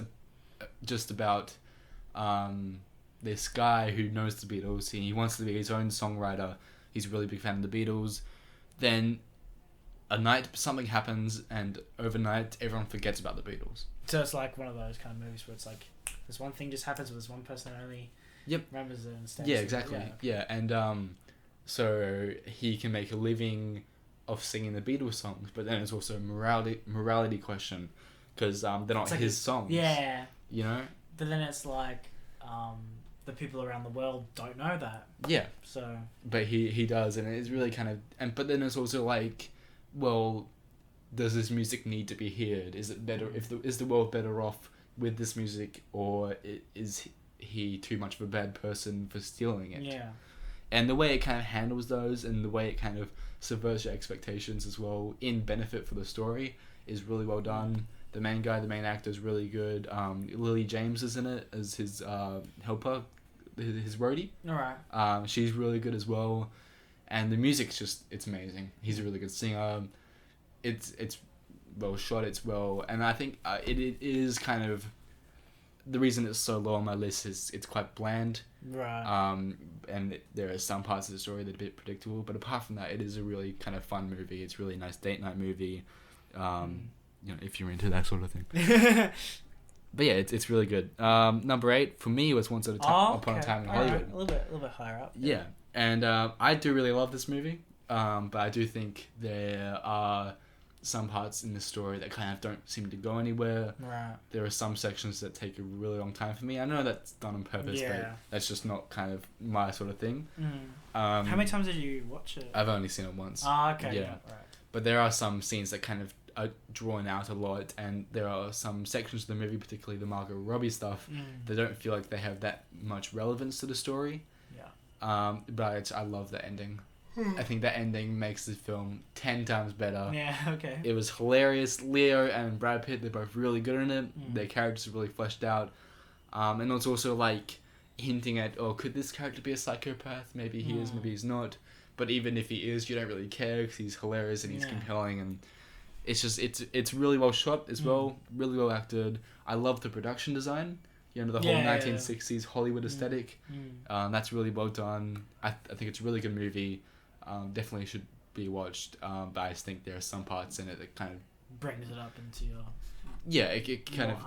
just about this guy who knows the Beatles. He wants to be his own songwriter. He's a really big fan of the Beatles. Then a night something happens, and overnight everyone forgets about the Beatles. So it's like one of those kind of movies where it's like this one thing just happens with this one person that only remembers it and stays. Yeah, exactly. Yeah, and so he can make a living of singing the Beatles songs, but then it's also a morality question because they're not like his songs. Yeah. You know. But then it's like the people around the world don't know that. Yeah. So. But he does, and it's really kind of but then it's also like, well, does this music need to be heard? Is it better is the world better off with this music, or is he too much of a bad person for stealing it? Yeah. And the way it kind of handles those, and the way it kind of subverts your expectations as well in benefit for the story is really well done. The main actor is really good. Lily James is in it as his helper, his roadie. Alright. She's really good as well, and the music's it's amazing. He's a really good singer. It's well shot. It's well, and I think it is kind of the reason it's so low on my list is it's quite bland. Right. And there are some parts of the story that are a bit predictable, but apart from that, it is a really kind of fun movie. It's a really nice date night movie. You know, if you're into that sort of thing. But yeah, it's really good. Number 8 for me was Once Upon a Time in Hollywood. Right. A little bit higher up. Yeah, and I do really love this movie. But I do think there are some parts in the story that kind of don't seem to go anywhere. Right. There are some sections that take a really long time for me. I know that's done on purpose, but that's just not kind of my sort of thing. How many times did you watch it? I've only seen it once. Okay. Yeah. Right. But there are some scenes that kind of are drawn out a lot, and there are some sections of the movie, particularly the Margot Robbie stuff, that don't feel like they have that much relevance to the story. Yeah. But I love the ending. I think that ending makes the film 10 times better. Yeah, okay. It was hilarious. Leo and Brad Pitt, they're both really good in it. Their characters are really fleshed out. And it's also like hinting at, oh, could this character be a psychopath? Maybe he is, maybe he's not. But even if he is, you don't really care because he's hilarious and he's compelling. And it's just, it's really well shot as well, really well acted. I love the production design. You know, the whole 1960s Hollywood aesthetic. That's really well done. I think it's a really good movie. Definitely should be watched, but I just think there are some parts in it that kind of brings it up into your it kind of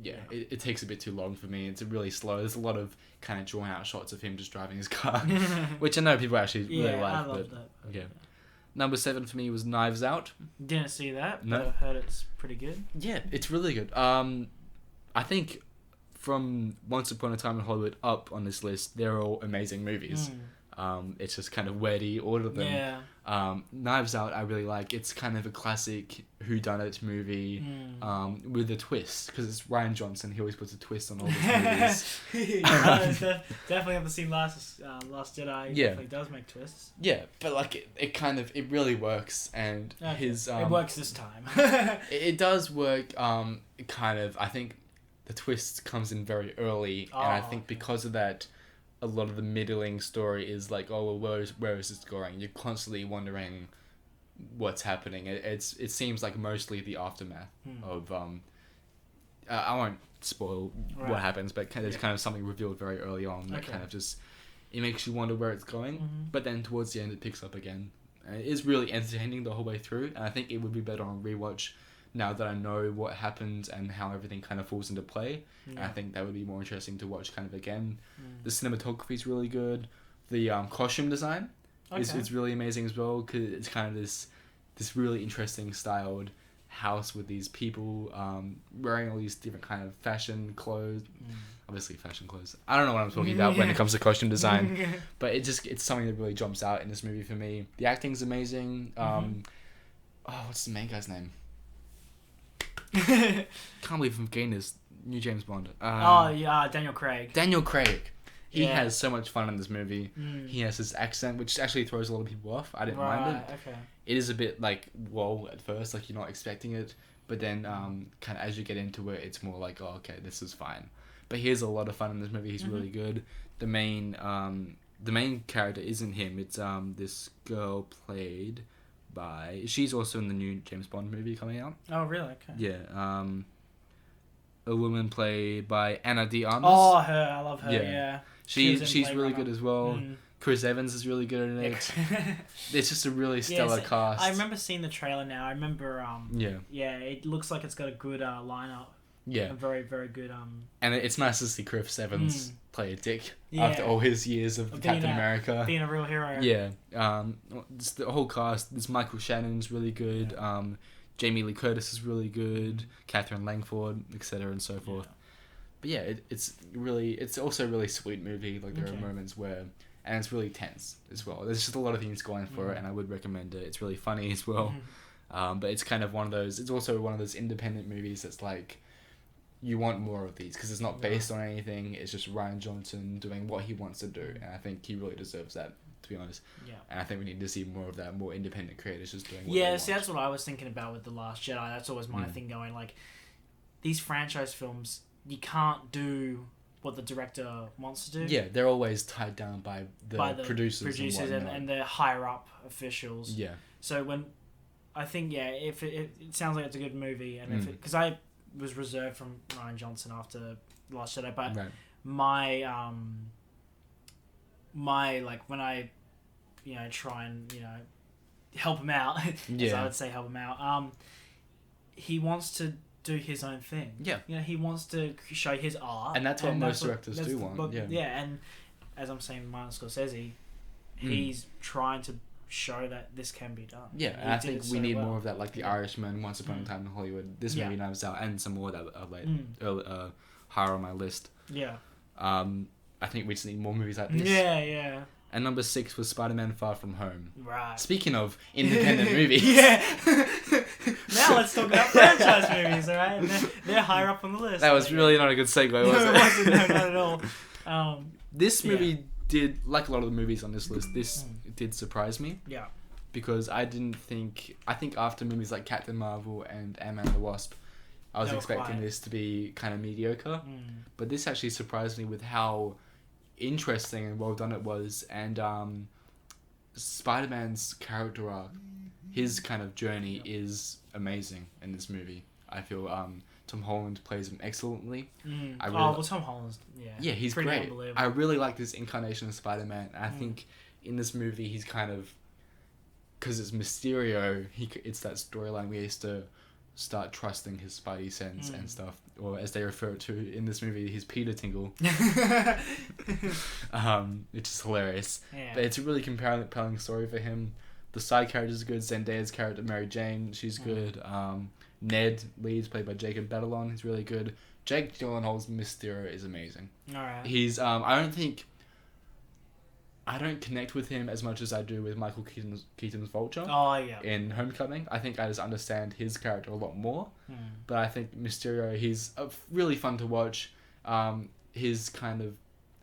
it takes a bit too long for me. It's really slow. There's a lot of kind of drawn out shots of him just driving his car, which I know people actually really like. I love that. Yeah. Number 7 for me was Knives Out. Didn't see that, but I've heard it's pretty good. Yeah, it's really good. I think from Once Upon a Time in Hollywood up on this list, they're all amazing movies. It's just kind of where do you order them. Knives Out I really like. It's kind of a classic whodunit movie with a twist, because it's Rian Johnson. He always puts a twist on all his movies. Definitely haven't seen Last Jedi. He definitely does make twists. Yeah, but like it really works, and his it works this time. it does work. Kind of, I think the twist comes in very early, and I think because of that, a lot of the middling story is like, oh, well, where is this going? You're constantly wondering what's happening. It seems like mostly the aftermath of I won't spoil what happens, but there's kind of something revealed very early on that kind of just it makes you wonder where it's going. But then towards the end, it picks up again. And it is really entertaining the whole way through. And I think it would be better on rewatch now that I know what happened and how everything kind of falls into play. Yeah. And I think that would be more interesting to watch kind of again. The cinematography is really good. The costume design is really amazing as well, because it's kind of this really interesting styled house with these people wearing all these different kind of fashion clothes. Obviously fashion clothes. I don't know what I'm talking about when it comes to costume design, but it's something that really jumps out in this movie for me. The acting's amazing. What's the main guy's name? Can't believe I'm getting this. New James Bond. Daniel Craig. Daniel Craig. He has so much fun in this movie. He has his accent, which actually throws a lot of people off. I didn't mind it. Okay. It is a bit like, whoa, at first, like you're not expecting it. But then kind of as you get into it, it's more like, oh, okay, this is fine. But he has a lot of fun in this movie. He's really good. The main character isn't him. It's this girl played by... She's also in the new James Bond movie coming out. Oh, really? Okay. Yeah. A woman played by Ana de Armas. Oh, her. I love her, yeah. She's really good as well. Chris Evans is really good in it. It's just a really stellar cast. I remember seeing the trailer now. I remember... it looks like it's got a good lineup. Yeah. A very, very good... And it's nice to see Chris Evans play a dick after all his years of Captain America. Being a real hero. Yeah. The whole cast. This Michael Shannon's really good. Yeah. Jamie Lee Curtis is really good. Catherine Langford, etc. and so forth. But yeah, it's also a really sweet movie. Like there are moments where... And it's really tense as well. There's just a lot of things going for it, and I would recommend it. It's really funny as well. But it's kind of one of those... It's also one of those independent movies that's like... You want more of these, because it's not based on anything. It's just Rian Johnson doing what he wants to do. And I think he really deserves that, to be honest. Yeah. And I think we need to see more of that, more independent creators just doing what they want. See, that's what I was thinking about with The Last Jedi. That's always my thing going, like... These franchise films, you can't do... what the director wants to do. Yeah, they're always tied down by the producers and the higher up officials. Yeah. So when I think if it sounds like it's a good movie, and because I was reserved from Rian Johnson after Last Jedi, but my like when I try and help him out, as I would say help him out. He wants to do his own thing. Yeah. He wants to show his art. And that's what most directors do want. And as I'm saying, Martin Scorsese, he's trying to show that this can be done. Yeah, and I think we need more of that, like The Irishman, Once Upon a Time in Hollywood, this movie, Knives Out, and some more that are higher on my list. Yeah. I think we just need more movies like this. Yeah. And number 6 was Spider-Man Far From Home. Right. Speaking of independent movies. Now let's talk about franchise movies, alright? They're higher up on the list. That was really not a good segue, was it? It wasn't, no, not at all. This movie did, like a lot of the movies on this list, did surprise me. Yeah. Because I think after movies like Captain Marvel and Ant-Man and the Wasp, I was expecting this to be kind of mediocre. But this actually surprised me with how interesting and well done it was. And Spider-Man's character arc, his kind of journey is amazing in this movie. I feel Tom Holland plays him excellently. Tom Holland's he's great. I really like this incarnation of Spider-Man. I think in this movie he's kind of, because it's Mysterio, it's that storyline where he has to start trusting his spidey sense and stuff, or as they refer to in this movie, his Peter Tingle. Which is hilarious. But it's a really compelling story for him. The side characters are good. Zendaya's character, Mary Jane, she's good. Ned Leeds, played by Jacob Batalon, he's really good. Jake Gyllenhaal's Mysterio is amazing. Alright. He's I don't connect with him as much as I do with Michael Keaton's Vulture. Oh, yeah. In Homecoming. I think I just understand his character a lot more. But I think Mysterio, he's really fun to watch. His kind of...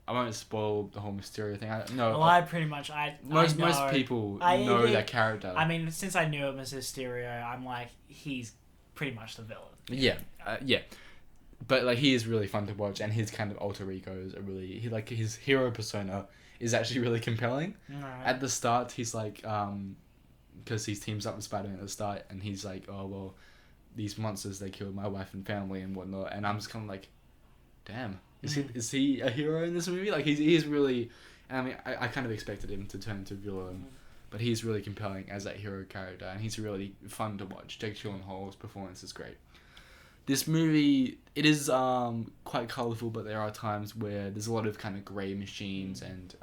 I won't spoil the whole Mysterio thing. I pretty much... Most people know that character. I mean, since I knew him as Mysterio, I'm like, he's pretty much the villain. Yeah. But like, he is really fun to watch, and his kind of alter egos are really... his hero persona is actually really compelling. Right. At the start, he's like... because he teams up with Spider-Man at the start, and he's like, oh, well, these monsters, they killed my wife and family and whatnot. And I'm just kind of like, damn, is he a hero in this movie? Like, he is really... And I mean, I kind of expected him to turn into a villain, but he's really compelling as that hero character, and he's really fun to watch. Jake Gyllenhaal's performance is great. This movie, it is quite colourful, but there are times where there's a lot of kind of grey machines and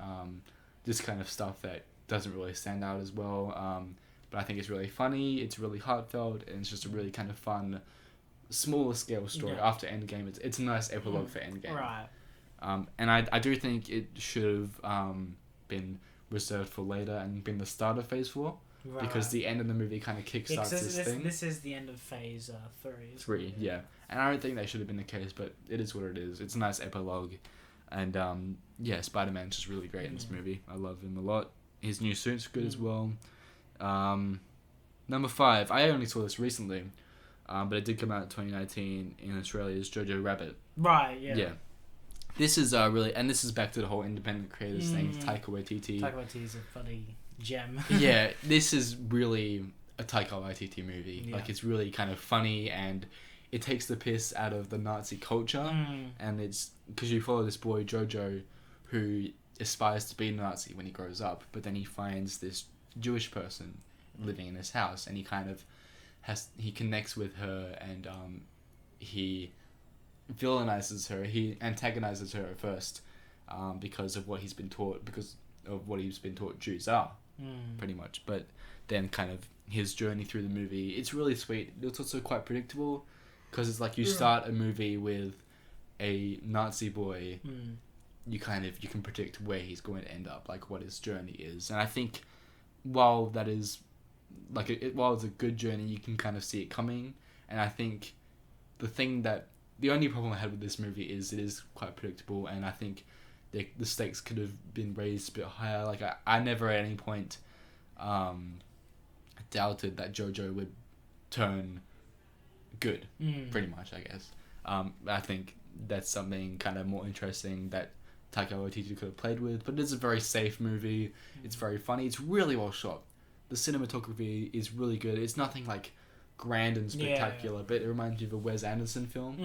this kind of stuff that doesn't really stand out as well. But I think it's really funny, it's really heartfelt, and it's just a really kind of fun, smaller scale story after Endgame. It's a nice epilogue for Endgame. Right. And I do think it should have been reserved for later and been the start of Phase 4. Right. Because the end of the movie kind of kickstarts this thing. This is the end of Phase 3. 3, yeah. And I don't think that should have been the case, but it is what it is. It's a nice epilogue. And, yeah, Spider-Man's just really great in this movie. I love him a lot. His new suit's good as well. Number 5. I only saw this recently, but it did come out in 2019 in Australia. Is Jojo Rabbit. Right, yeah. Yeah. This is really... And this is back to the whole independent creators thing. Taika Waititi. Taika Waititi's a funny gem. Yeah, this is really a Taika Waititi movie. Yeah. Like, it's really kind of funny, and it takes the piss out of the Nazi culture. And it's because you follow this boy Jojo, who aspires to be a Nazi when he grows up, but then he finds this Jewish person living in his house, and he kind of he connects with her, and he villainizes her. He antagonizes her at first because of what he's been taught, Jews are. Pretty much. But then kind of his journey through the movie, it's really sweet. It's also quite predictable, because it's like you start a movie with a Nazi boy, you can predict where he's going to end up, like what his journey is. And I think while that is like while it's a good journey, you can kind of see it coming. And I think the only problem I had with this movie is it is quite predictable, and I think the stakes could have been raised a bit higher. Like, I never at any point doubted that Jojo would turn good, pretty much, I guess. I think that's something kind of more interesting that Taika Waititi could have played with, but it's a very safe movie. It's very funny. It's really well shot. The cinematography is really good. It's nothing like grand and spectacular, but it reminds me of a Wes Anderson film,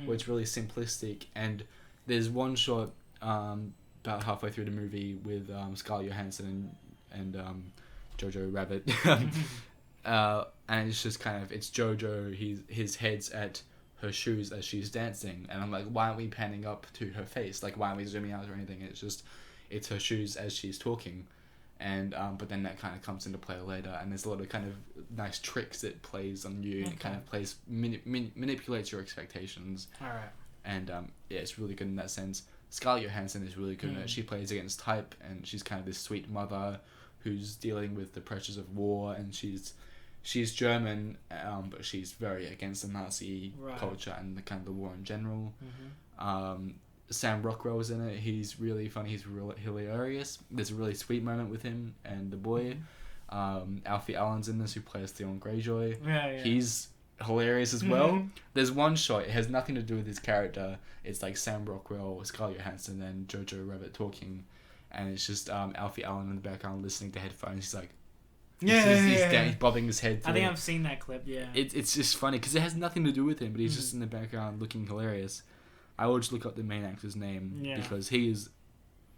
where it's really simplistic. And there's one shot about halfway through the movie with Scarlett Johansson and Jojo Rabbit, and it's just kind of, it's Jojo. His head's at her shoes as she's dancing, and I'm like, why aren't we panning up to her face? Like, why aren't we zooming out or anything? It's her shoes as she's talking, and but then that kind of comes into play later, and there's a lot of kind of nice tricks it plays on you, and it kind of plays manipulates your expectations. All right. And yeah, it's really good in that sense. Scarlett Johansson is really good at it. She plays against type, and she's kind of this sweet mother who's dealing with the pressures of war, and she's German, but she's very against the Nazi culture and the kind of the war in general. Sam Rockwell's in it. He's really funny. He's really hilarious. There's a really sweet moment with him and the boy. Alfie Allen's in this, who plays Theon Greyjoy. He's hilarious as well. There's one shot, it has nothing to do with his character. It's like Sam Rockwell, Scarlett Johansson, and Jojo Rabbit talking, and it's just Alfie Allen in the background listening to headphones. He's like, he's bobbing his head. I think I've seen that clip. Yeah, it's just funny because it has nothing to do with him, but he's just in the background looking hilarious. I will just look up the main actor's name because he is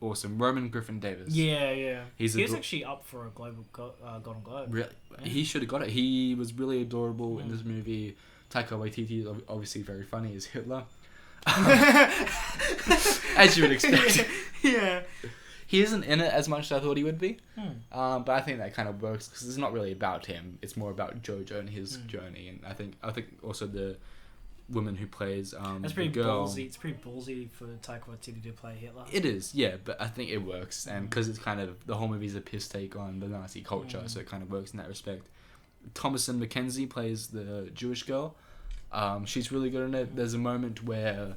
awesome. Roman Griffin Davis. Yeah. He was a actually up for a global Golden Globe. Really, he should have got it. He was really adorable in this movie. Taika Waititi is obviously very funny as Hitler, as you would expect. Yeah. He isn't in it as much as I thought he would be, but I think that kind of works because it's not really about him. It's more about Jojo and his journey, and I think also the woman who plays that's pretty the girl. Ballsy. It's pretty ballsy for Taika Waititi to play Hitler. It is, yeah, but I think it works, and because it's kind of the whole movie is a piss take on the Nazi culture, so it kind of works in that respect. Thomasin McKenzie plays the Jewish girl. She's really good in it. There's a moment where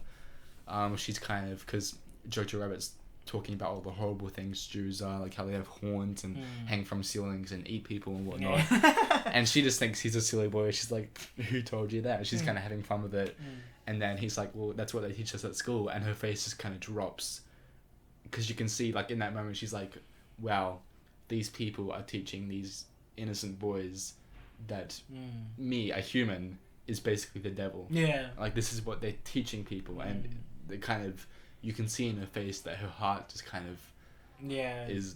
she's kind of, because Jojo Rabbit's talking about all the horrible things Jews are, like how they have horns and hang from ceilings and eat people and whatnot. And she just thinks he's a silly boy. She's like, who told you that? She's kind of having fun with it. And then he's like, well, that's what they teach us at school. And her face just kind of drops. Because you can see, like, in that moment, she's like, wow, these people are teaching these innocent boys that me, a human, is basically the devil. Yeah. Like, this is what they're teaching people. And they kind of, you can see in her face that her heart just kind of is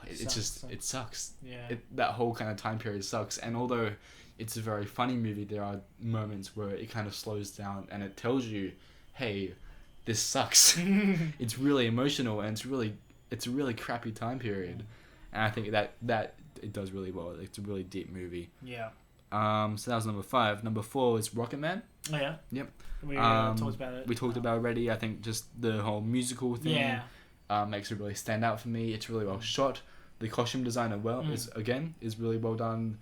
it just it sucks. Yeah. That whole kind of time period sucks. And although it's a very funny movie, there are moments where it kind of slows down and it tells you, hey, this sucks. It's really emotional, and it's a really crappy time period. And I think that it does really well. It's a really deep movie. Yeah. So that was number 5. Number 4 is Rocket Man. Oh yeah. Yep. We talked about it. We talked about it already. I think just the whole musical thing makes it really stand out for me. It's really well shot. The costume design is really well done.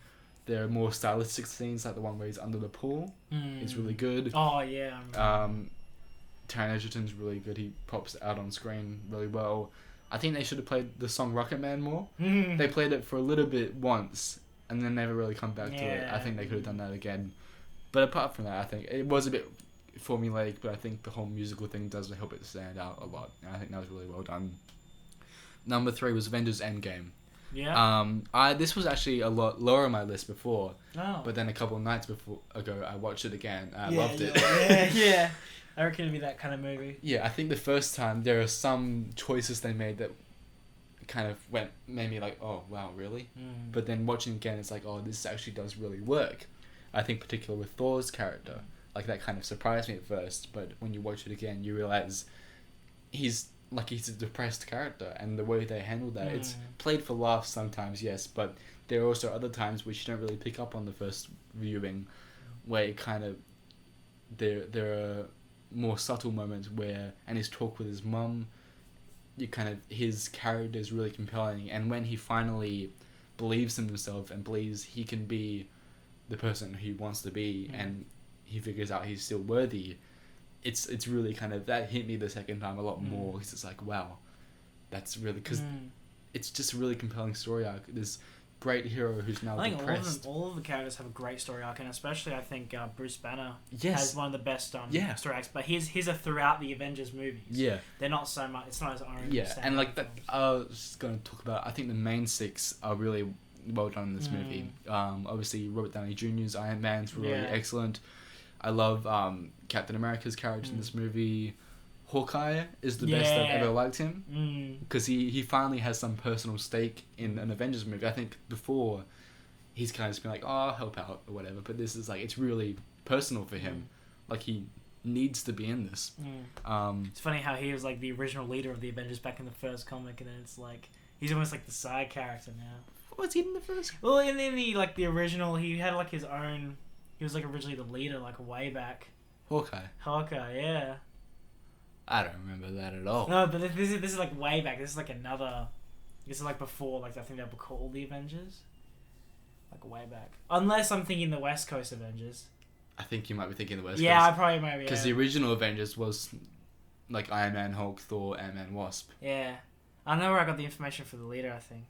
There are more stylistic scenes, like the one where he's under the pool. It's really good. Oh yeah. Taron Egerton's really good. He pops out on screen really well. I think they should have played the song Rocket Man more. They played it for a little bit once and then never really come back to it. I think they could have done that again. But apart from that, I think it was a bit formulaic, but I think the whole musical thing does help it stand out a lot. And I think that was really well done. Number 3 was Avengers Endgame. Yeah. This was actually a lot lower on my list before. Oh. But then a couple of nights ago, I watched it again. And I loved it. Yeah. I reckon it'd be that kind of movie. Yeah, I think the first time there are some choices they made that kind of made me like, oh wow, really? But then watching it again, it's like, oh, this actually does really work. I think particularly with Thor's character, like that kind of surprised me at first, but when you watch it again, you realize he's a depressed character, and the way they handle that, it's played for laughs sometimes, yes, but there are also other times which you don't really pick up on the first viewing, where it kind of there are more subtle moments where, and his talk with his mum, his character is really compelling, and when he finally believes in himself and believes he can be the person he wants to be, and he figures out he's still worthy, it's really kind of, that hit me the second time a lot more, because it's like, wow, that's really, because it's just a really compelling story arc. This great hero who's now depressed. All of the characters have a great story arc, and especially I think Bruce Banner has one of the best story arcs. But his are throughout the Avengers movies. Yeah, they're not so much. It's not as own. Yeah, and like that, I was going to talk about. I think the main 6 are really well done in this movie. Obviously Robert Downey Jr.'s Iron Man's really excellent. I love Captain America's character in this movie. Hawkeye is the best I've ever liked him, because he finally has some personal stake in an Avengers movie. I think before he's kind of just been like, oh, I'll help out or whatever, but this is like, it's really personal for him. Like, he needs to be in this. It's funny how he was like the original leader of the Avengers back in the first comic, and then it's like he's almost like the side character now. Was he in the first? Well, in the original, he had like his own. He was like originally the leader, like way back. Hawkeye, yeah. I don't remember that at all. No, but this is like way back. This is like another. This is like before, like I think they were called the Avengers. Like way back. Unless I'm thinking the West Coast Avengers. I think you might be thinking the West Coast. Yeah, I probably might be. Because the original Avengers was like Iron Man, Hulk, Thor, Ant-Man, Wasp. Yeah, I know where I got the information for the leader. I think.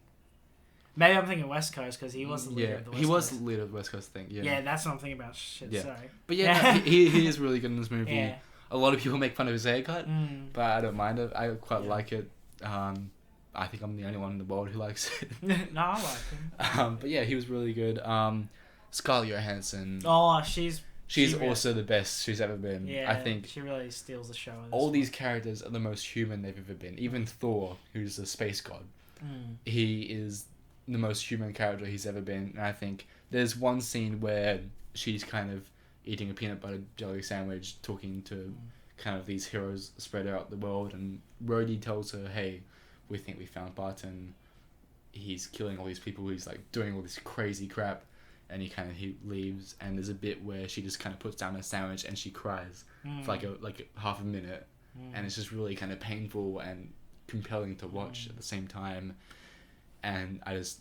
Maybe I'm thinking West Coast because he was the leader of the West Coast. He was the leader of the West Coast thing, Yeah, that's what I'm thinking about. Shit, sorry. But yeah, no, he is really good in this movie. Yeah. A lot of people make fun of his haircut, but I don't mind it. I quite like it. I think I'm the only one in the world who likes it. No, I like him. But yeah, he was really good. Scarlett Johansson. Oh, she's also the best she's ever been. Yeah, I think she really steals the show. All these characters are the most human they've ever been. Even Thor, who's a space god, he is the most human character he's ever been. And I think there's one scene where she's kind of eating a peanut butter jelly sandwich, talking to kind of these heroes spread out the world, and Rhodey tells her, hey, we think we found Barton. He's killing all these people. He's like doing all this crazy crap, and he leaves, and there's a bit where she just kind of puts down a sandwich and she cries for like half a minute, and it's just really kind of painful and compelling to watch at the same time. And I was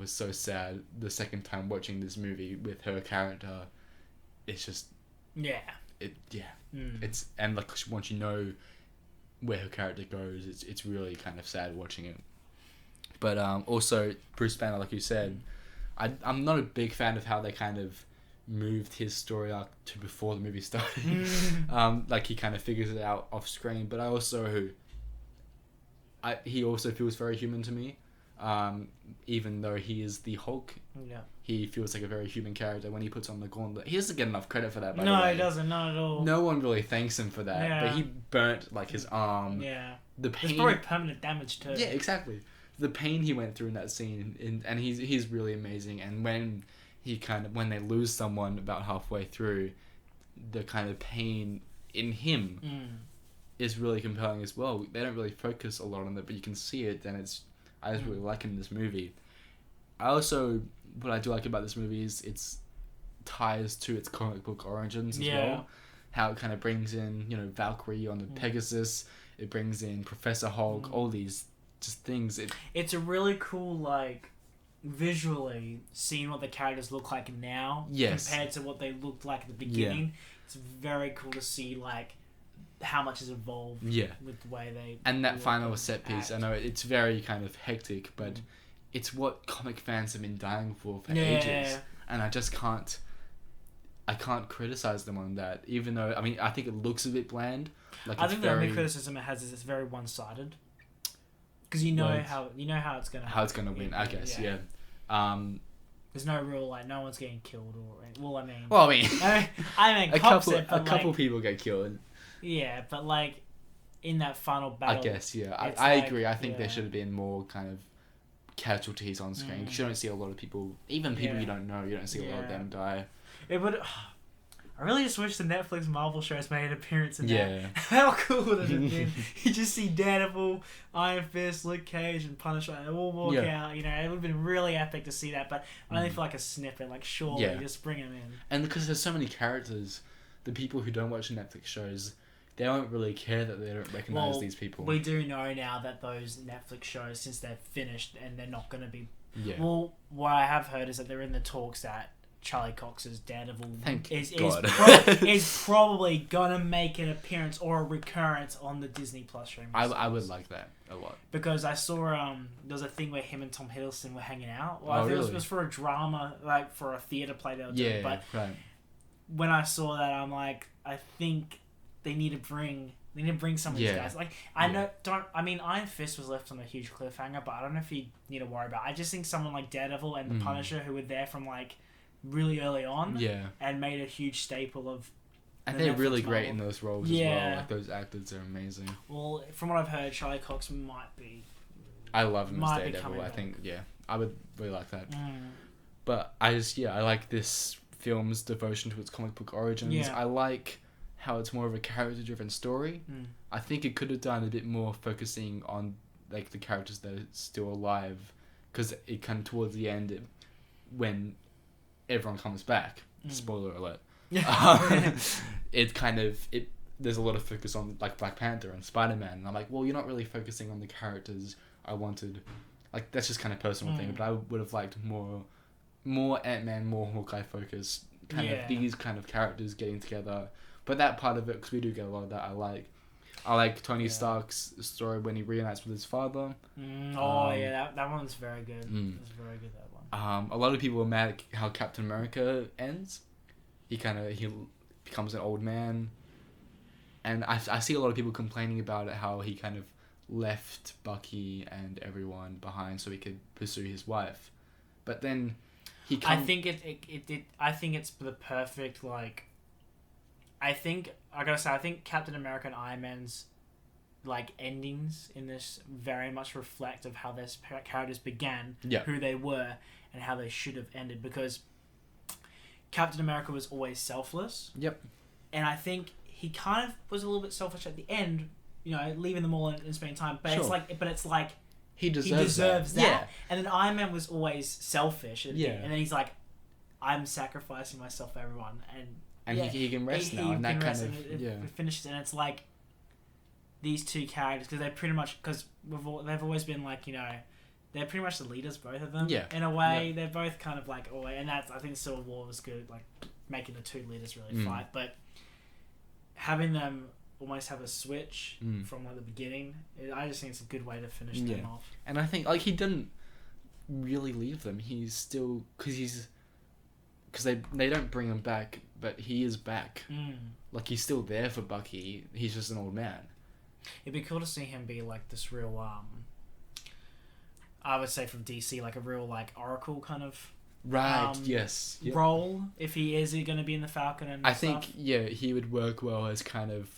so sad the second time watching this movie with her character. It's just it's, and like once you know where her character goes, it's really kind of sad watching it. But also Bruce Banner, like you said, I'm not a big fan of how they kind of moved his story arc to before the movie started. Like he kind of figures it out off screen, but he also feels very human to me. Even though he is the Hulk, he feels like a very human character when he puts on the gauntlet. He doesn't get enough credit for that, by the way. No, he doesn't, not at all. No one really thanks him for that, but he burnt like his arm the pain. There's probably permanent damage too. Yeah, exactly. The pain he went through in that scene, and he's really amazing. And when when they lose someone about halfway through, the kind of pain in him is really compelling as well. They don't really focus a lot on it, but you can see it, and I just really like it in this movie. What I do like about this movie is its ties to its comic book origins as well. How it kind of brings in, Valkyrie on the Pegasus. It brings in Professor Hulk. All these just things. It's a really cool, like, visually seeing what the characters look like now compared to what they looked like at the beginning. Yeah. It's very cool to see, like, how much has evolved with the way they... And that final set piece, I know it's very kind of hectic, but it's what comic fans have been dying for ages. And I just can't... I can't criticize them on that, even though, I mean, I think it looks a bit bland. Like, I think the only criticism it has is it's very one-sided. Because how it's gonna win, I guess. Yeah. There's no real, like, no one's getting killed or I mean, a couple people get killed. Yeah, but like in that final battle, I guess I agree. I think there should have been more kind of casualties on screen because you don't see a lot of people, even people you don't know. You don't see a lot of them die. It would. I really just wish the Netflix Marvel shows made an appearance in that. How cool would it have been? You just see Daredevil, Iron Fist, Luke Cage, and Punisher, and they all walk out. It would have been really epic to see that, but only for like a snippet. Like, surely, just bring them in. And because there's so many characters, the people who don't watch Netflix shows, they don't really care that they don't recognize these people. We do know now that those Netflix shows, since they're finished and they're not going to be... Yeah. Well, what I have heard is that they're in the talks that Charlie Cox's Daredevil is probably going to make an appearance or a recurrence on the Disney Plus streaming service. I would like that a lot. Because I saw there was a thing where him and Tom Hiddleston were hanging out. Well, I think really? it was for a drama, like for a theatre play they were doing. But right. when I saw that, I'm like, I think they need to bring some of these guys. Like, Iron Fist was left on a huge cliffhanger, but I don't know if you need to worry about it. I just think someone like Daredevil and the Punisher, who were there from like really early on, and made a huge staple of. And they're really great in those roles as well. Like, those actors are amazing. Well, from what I've heard, Charlie Cox might be. I love him as Daredevil. I think I would really like that. But I like this film's devotion to its comic book origins. Yeah. I like how it's more of a character-driven story. I think it could have done a bit more focusing on like the characters that are still alive, because it kind of towards the end, when everyone comes back. Spoiler alert. There's a lot of focus on like Black Panther and Spider-Man, and I'm like, well, you're not really focusing on the characters I wanted. Like, that's just kind of personal thing, but I would have liked more Ant-Man, more Hawkeye focus, kind of these kind of characters getting together. But that part of it, because we do get a lot of that, I like Tony Stark's story when he reunites with his father. That one's very good. It's very good, that one. A lot of people are mad at how Captain America ends. He becomes an old man, and I see a lot of people complaining about it, how he kind of left Bucky and everyone behind so he could pursue his wife. But then I think I think it's the perfect, like, I think Captain America and Iron Man's like endings in this very much reflect of how their characters began, who they were, and how they should have ended, because Captain America was always selfless. And I think he kind of was a little bit selfish at the end, leaving them all and spending time. But it's like he deserves that. Yeah. And then Iron Man was always selfish at the end, and then he's like, I'm sacrificing myself for everyone, and he can rest now, and that kind of it finishes. And it's like these two characters, because they pretty much, because they've always been like, they're pretty much the leaders, both of them. In a way, they're both kind of like, and that's, I think Civil War was good, like making the two leaders really fight, but having them almost have a switch from like the beginning, I just think it's a good way to finish them off. And I think like he didn't really leave them. He's still, because they don't bring him back, but he is back. Like, he's still there for Bucky. He's just an old man. It'd be cool to see him be like this real I would say from DC, like a real like Oracle kind of role, if he is going to be in the Falcon and I think he would work well as kind of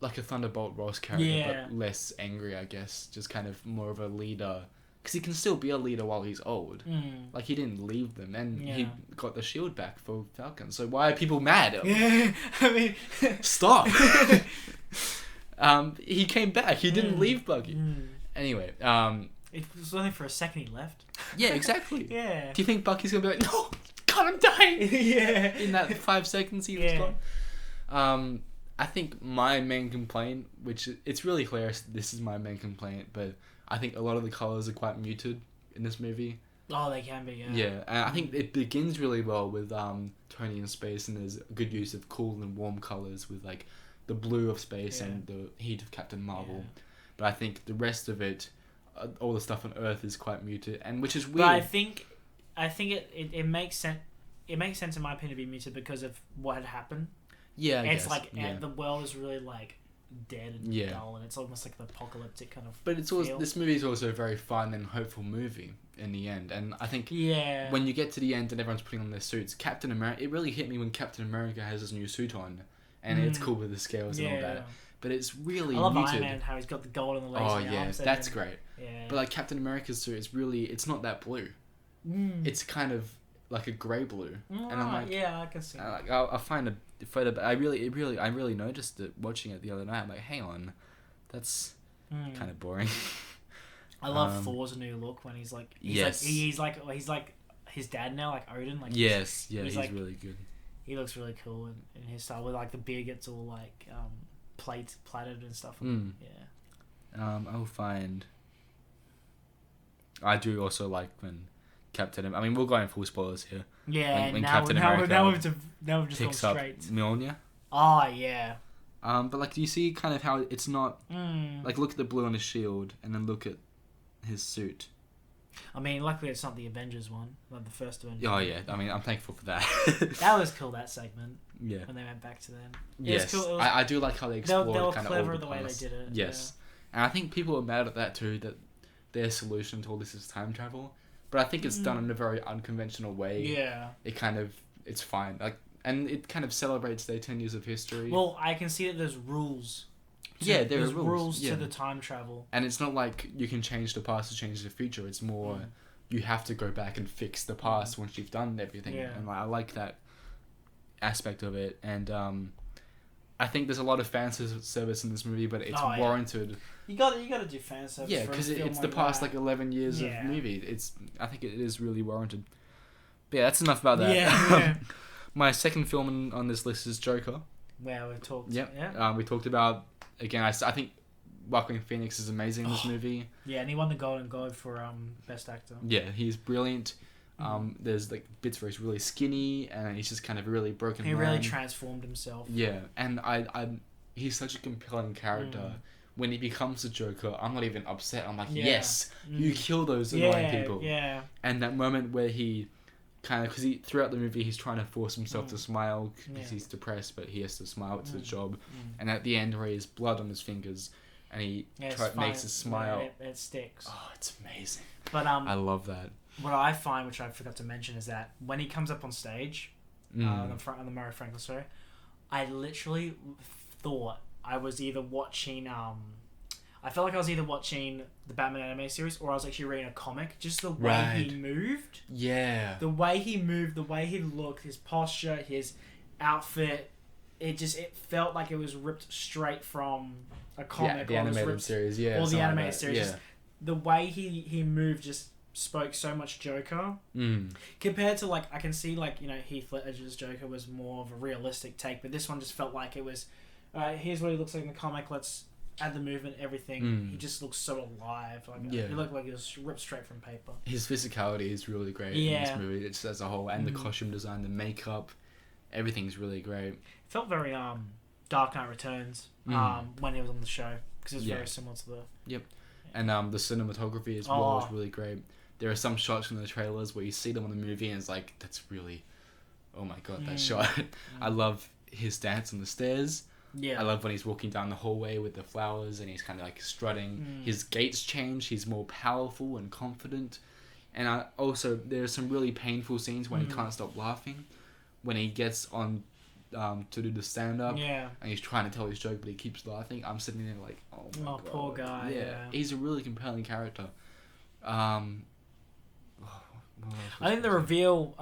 like a Thunderbolt Ross character, but less angry, I guess. Just kind of more of a leader. Because he can still be a leader while he's old. Like, he didn't leave them, and he got the shield back for Falcon. So why are people mad? Yeah, I mean... Stop! He came back. He didn't leave Bucky. Anyway, it was only for a second he left. Yeah, exactly. Yeah. Do you think Bucky's gonna be like, no, God, I'm dying? Yeah. In that 5 seconds he was gone. I think my main complaint, which it's really hilarious, this is my main complaint, but I think a lot of the colors are quite muted in this movie. Oh, they can be, yeah. Yeah, and I think it begins really well with Tony in space, and there's a good use of cool and warm colors with like the blue of space and the heat of Captain Marvel. Yeah. But I think the rest of it, all the stuff on Earth is quite muted, and which is weird. But I think it makes sense. It makes sense in my opinion to be muted because of what had happened. Yeah, it's like the world is really like dead and dull, and it's almost like the apocalyptic kind of. But it's also this movie is also a very fun and hopeful movie in the end, and I think when you get to the end and everyone's putting on their suits, Captain America, it really hit me when Captain America has his new suit on, and it's cool with the scales and all that. But it's really I love muted. Iron Man, how he's got the gold on the legs. Oh yeah, that's great. Yeah. But like Captain America's suit is really, it's not that blue. It's kind of like a grey blue, and I'm like, I can see. I find a photo, but I really noticed it watching it the other night. I'm like, hang on, that's kind of boring. I love Thor's new look when he's like, he's like his dad now, like Odin. Like he's like, really good. He looks really cool in his style, with like the beard gets all like plaited and stuff. Yeah. I'll find. I do also like when Captain. I mean, we're going full spoilers here. Yeah. When Captain America now we've just picks gone up straight. Mjolnir. Oh yeah. But like, do you see kind of how it's not like, look at the blue on his shield and then look at his suit. I mean, luckily it's not the Avengers one, like the first Avengers. Oh yeah, I mean, I'm thankful for that. That was cool, that segment. Yeah. When they went back to them. Yes. Cool. I do like how they explored they were kind clever of the way they did it. Yes. And I think people are mad at that too, that their solution to all this is time travel. But I think it's done in a very unconventional way. Yeah. It's fine. Like, and it kind of celebrates their 10 years of history. Well, I can see that there's rules. There are rules to the time travel. And it's not like you can change the past to change the future. It's more you have to go back and fix the past once you've done everything. Yeah. And I like that aspect of it. And I think there's a lot of fan service in this movie, but it's warranted. You got to do fan service. Yeah, because it's the past like 11 years of movie. I think it is really warranted. But yeah, that's enough about that. Yeah. My second film on this list is Joker. Where we talked. Yep. Yeah. We talked about, again, I think Joaquin Phoenix is amazing in this movie. Yeah, and he won the Golden Globe for Best Actor. Yeah, he's brilliant. There's like bits where he's really skinny and he's just kind of really broken. He really transformed himself. Yeah, and he's such a compelling character. When he becomes the Joker, I'm not even upset. I'm like, yes, you kill those annoying people. Yeah. And that moment where he kind of, because throughout the movie he's trying to force himself to smile because he's depressed, but he has to smile. It's his job. And at the end where he has blood on his fingers and he makes a smile, it sticks. Oh, it's amazing. But I love that. What I find, which I forgot to mention, is that when he comes up on stage, on the Murray Franklin story, I literally thought I was either watching I felt like I was either watching the Batman anime series or I was actually reading a comic. Just the way he moved. Yeah. The way he moved, the way he looked, his posture, his outfit, it felt like it was ripped straight from a comic. Yeah, the animated series, or the animated series. Yeah. Just the way he moved just spoke so much Joker. Compared to, like, I can see, like, you know, Heath Ledger's Joker was more of a realistic take, but this one just felt like it was, here's what he looks like in the comic, let's add the movement, everything. He just looks so alive. Like, he looked like he was ripped straight from paper. His physicality is really great in this movie, it's as a whole, and the costume design, the makeup, everything's really great. It felt very Dark Knight Returns when he was on the show, because it's very similar to the... Yep. And the cinematography as well is really great. There are some shots in the trailers where you see them on the movie and it's like, that's really, oh my god, that shot. I love his dance on the stairs. Yeah. I love when he's walking down the hallway with the flowers and he's kind of like strutting. His gaits change. He's more powerful and confident. And also, there are some really painful scenes when he can't stop laughing. When he gets on to do the stand up. Yeah. And he's trying to tell his joke, but he keeps laughing. I'm sitting there like, oh my god, poor guy. Yeah. He's a really compelling character. I think the reveal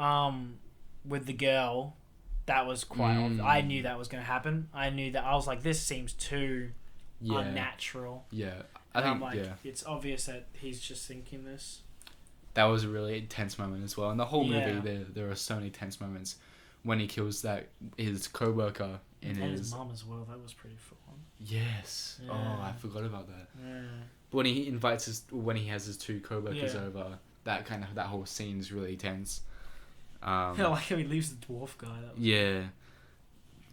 with the girl, that was quite obvious. I knew that was going to happen. I knew that. I was like, this seems too unnatural. Yeah. I'm like, it's obvious that he's just thinking this. That was a really intense moment as well. In the whole movie, there are so many tense moments when he kills his co-worker and his mom as well. That was pretty fun. Yes. Yeah. Oh, I forgot about that. Yeah. When he has his two co-workers over, that whole scene is really tense. I like how he leaves the dwarf guy.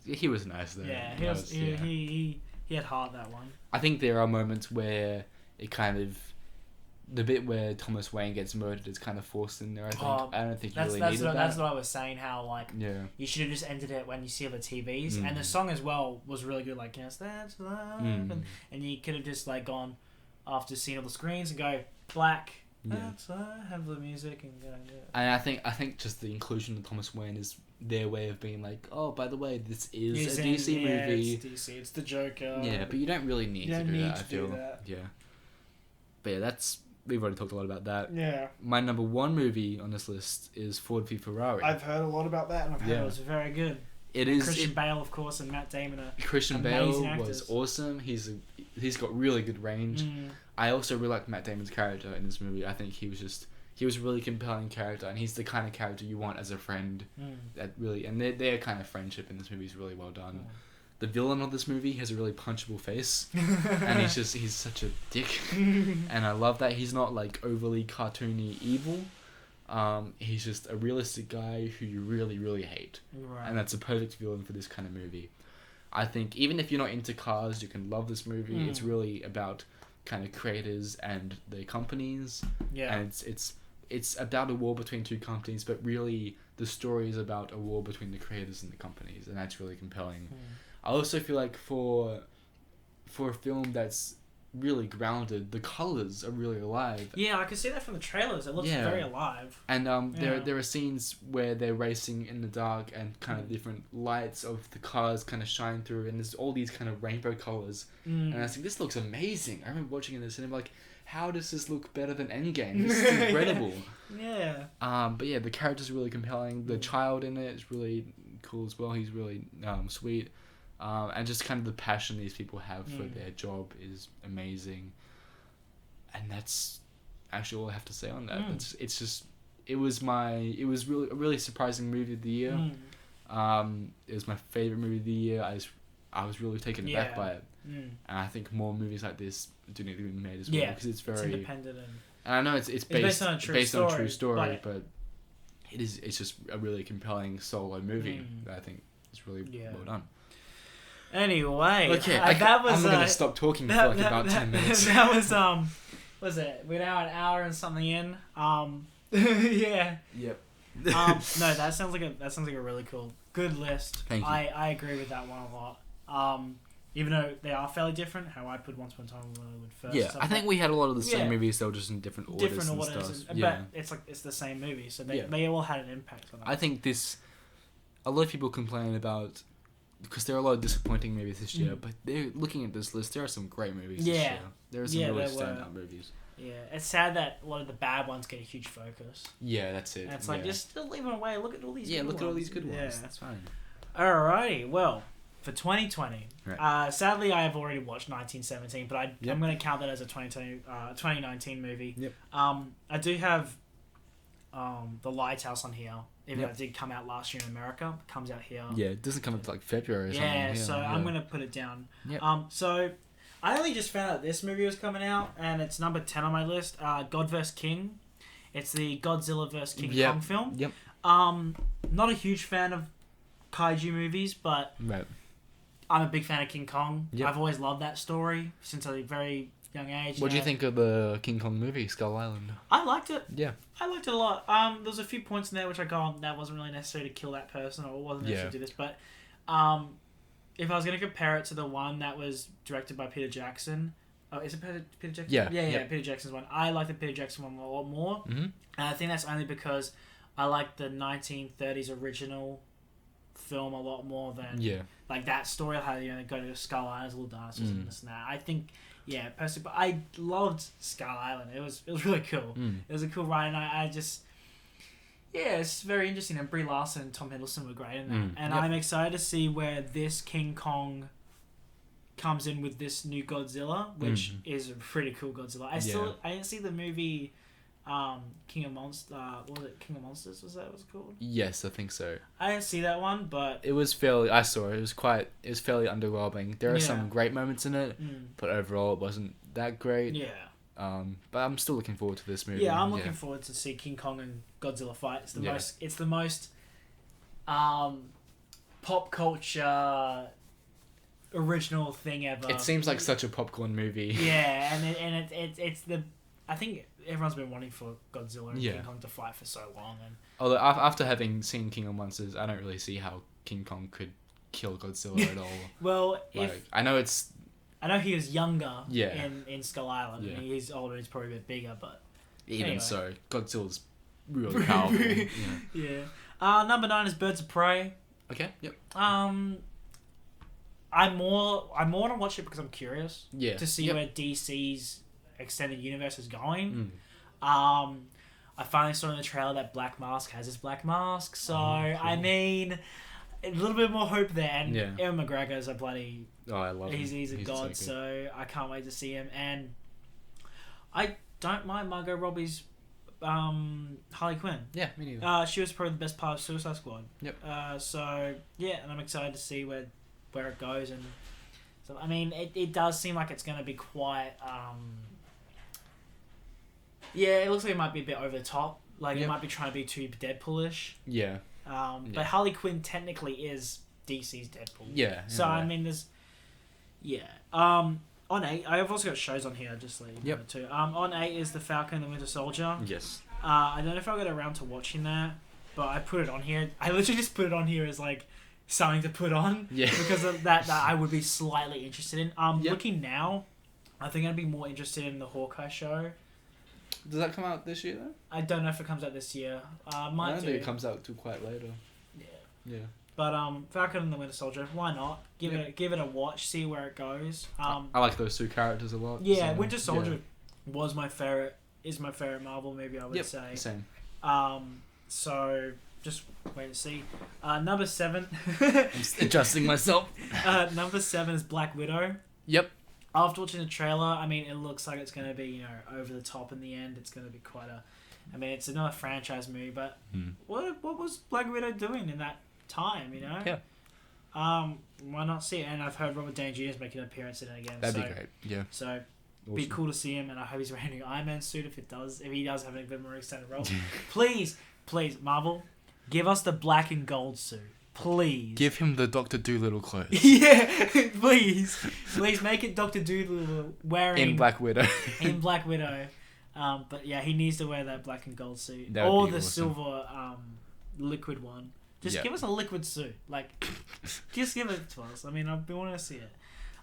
He was nice though. Yeah, he had heart, that one. I think there are moments where it kind of, the bit where Thomas Wayne gets murdered is kind of forced in there. I don't think you really needed that. That's what I was saying. How you should have just ended it when you see the TVs, and the song as well was really good. Like, yes, that's love, and you could have just like gone after seeing all the screens and go black. That's have the music and go. Yeah. And I think just the inclusion of Thomas Wayne is their way of being like, oh, by the way, this is a DC movie. It's DC. It's the Joker. Yeah, but you don't really need to do that. I feel. Yeah. But yeah, we've already talked a lot about that. Yeah. My number one movie on this list is Ford v Ferrari. I've heard a lot about that, and I've heard it was very good. It is. Christian Bale, of course, and Matt Damon are Christian Bale was awesome. He's got really good range. I also really like Matt Damon's character in this movie. I think he was a really compelling character, and he's the kind of character you want as a friend. That really, and their kind of friendship in this movie is really well done. The villain of this movie has a really punchable face, and he's such a dick, and I love that he's not like overly cartoony evil. He's just a realistic guy who you really, really hate, and that's a perfect villain for this kind of movie. I think even if you're not into cars, you can love this movie. It's really about kind of creators and their companies, and it's about a war between two companies, but really the story is about a war between the creators and the companies, and that's really compelling. I also feel like for a film that's really grounded, the colors are really alive. Yeah, I can see that from the trailers. It looks very alive. And there are scenes where they're racing in the dark, and kind of different lights of the cars kind of shine through, and there's all these kind of rainbow colors. And I was like, this looks amazing. I remember watching this and I'm like, how does this look better than Endgame? This is incredible. But yeah, the character's really compelling. The child in it is really cool as well. He's really sweet. And just kind of the passion these people have for their job is amazing. And that's actually all I have to say on that. It's just, it was really a really surprising movie of the year. It was my favorite movie of the year. I was really taken aback by it. And I think more movies like this do need to be made as well, because it's very independent, and I know it's based on a true story, but it's just a really compelling solo movie that I think is really well done. Anyway, okay, I'm gonna stop talking for like about 10 minutes. That was it? We're now an hour and something in. Yeah. Yep. No, that sounds like a really good list. Thank you. I agree with that one a lot. Even though they are fairly different, how I put Once Upon a Time in Hollywood first. Yeah, I think we had a lot of the same movies, they were just in different orders and stuff. But it's the same movie, so they all had an impact on it. I think a lot of people complain about, because there are a lot of disappointing movies this year, but they're looking at this list, there are some great movies this year. There are some really standout movies. Yeah, it's sad that a lot of the bad ones get a huge focus. Yeah, that's it. And it's like, just still leaving away. Look at all these. Look at all these good ones. That's fine. Alrighty, well, for 2020, sadly I have already watched 1917, but I'm going to count that as a 2019 movie. Yep. I do have The Lighthouse on here, even though it did come out last year in America. It comes out here. Yeah, it doesn't come until like February or something. So I'm going to put it down. Yep. So I only just found out this movie was coming out, and it's number 10 on my list. God vs. King. It's the Godzilla vs. King Kong film. Yep. Not a huge fan of kaiju movies, but I'm a big fan of King Kong. Yep. I've always loved that story since a very young age. What do you think of the King Kong movie, Skull Island? I liked it. Yeah. I liked it a lot. There's a few points in there which I go, that wasn't really necessary to kill that person, or it wasn't necessary to do this, but if I was going to compare it to the one that was directed by Peter Jackson, is it Peter Jackson? Yeah, Peter Jackson's one. I like the Peter Jackson one a lot more, and I think that's only because I like the 1930s original film a lot more than like that story. How they go to Skull Island, little dinosaurs and this and that. I think personally, but I loved Skull Island. It was really cool. It was a cool ride, and I just. Yeah, it's very interesting, and Brie Larson and Tom Hiddleston were great in that. And I'm excited to see where this King Kong comes in with this new Godzilla, which is a pretty cool Godzilla. I didn't see the movie King of Monsters. What was it? King of Monsters? Was that what it was called? Yes, I think so. I didn't see that one, but it was fairly. I saw it. It was fairly underwhelming. There are some great moments in it, but overall it wasn't that great. Yeah. But I'm still looking forward to this movie. Yeah, I'm looking forward to see King Kong and Godzilla fight. It's the most pop culture original thing ever. It seems like such a popcorn movie. Yeah, and it's the I think everyone's been wanting for Godzilla and King Kong to fight for so long. And although after having seen King of Monsters, I don't really see how King Kong could kill Godzilla at all. Well, I know he was younger in Skull Island. I mean, he's older, he's probably a bit bigger, but even so, Godzilla's really powerful. Number 9 is Birds of Prey. Okay. Yep. I more want to watch it because I'm curious. To see where DC's extended universe is going. I finally saw in the trailer that Black Mask has his Black Mask, so cool. I mean, a little bit more hope there. And Ewan McGregor is a bloody. Oh, I love him. He's a god, so I can't wait to see him. And I don't mind Margot Robbie's Harley Quinn. Yeah, me neither. She was probably the best part of Suicide Squad. Yep. So yeah, and I'm excited to see where it goes. And so I mean, it does seem like it's going to be quite. Yeah, it looks like it might be a bit over the top. Like it might be trying to be too Deadpoolish. Yeah. But Harley Quinn technically is DC's Deadpool. Yeah. So I mean, there's. Yeah. On 8, I've also got shows on here. Just like too. On 8 is the Falcon and the Winter Soldier. Yes. I don't know if I'll get around to watching that, but I put it on here. I literally just put it on here as like something to put on. Yeah. Because of that I would be slightly interested in. Looking now, I think I'd be more interested in the Hawkeye show. Does that come out this year though? I don't know if it comes out this year. I don't think it comes out till quite later. Yeah. But Falcon and the Winter Soldier, why not? Give it a watch, see where it goes. I like those two characters a lot. Yeah, so, Winter Soldier was my favorite. Is my favorite Marvel movie, I would say. Same. So just wait and see. Number 7. I'm adjusting myself. Number 7 is Black Widow. Yep. After watching the trailer, I mean, it looks like it's going to be, over the top in the end. It's going to be quite a... I mean, it's another franchise movie, but what was Black Widow doing in that time, Yeah. Why not see it? And I've heard Robert Downey Jr. is making an appearance in it again. That'd be great, yeah. So, awesome. Be cool to see him, and I hope he's wearing an Iron Man suit if he does have a bit more extended role. Please, Marvel, give us the black and gold suit. Please. Give him the Dr. Dolittle clothes. Yeah, please. Please make it Dr. Dolittle wearing... In Black Widow. In Black Widow. But yeah, he needs to wear that black and gold suit. That or the awesome. Silver liquid one. Just give us a liquid suit. Like, just give it to us. I mean, I've been wanting to see it.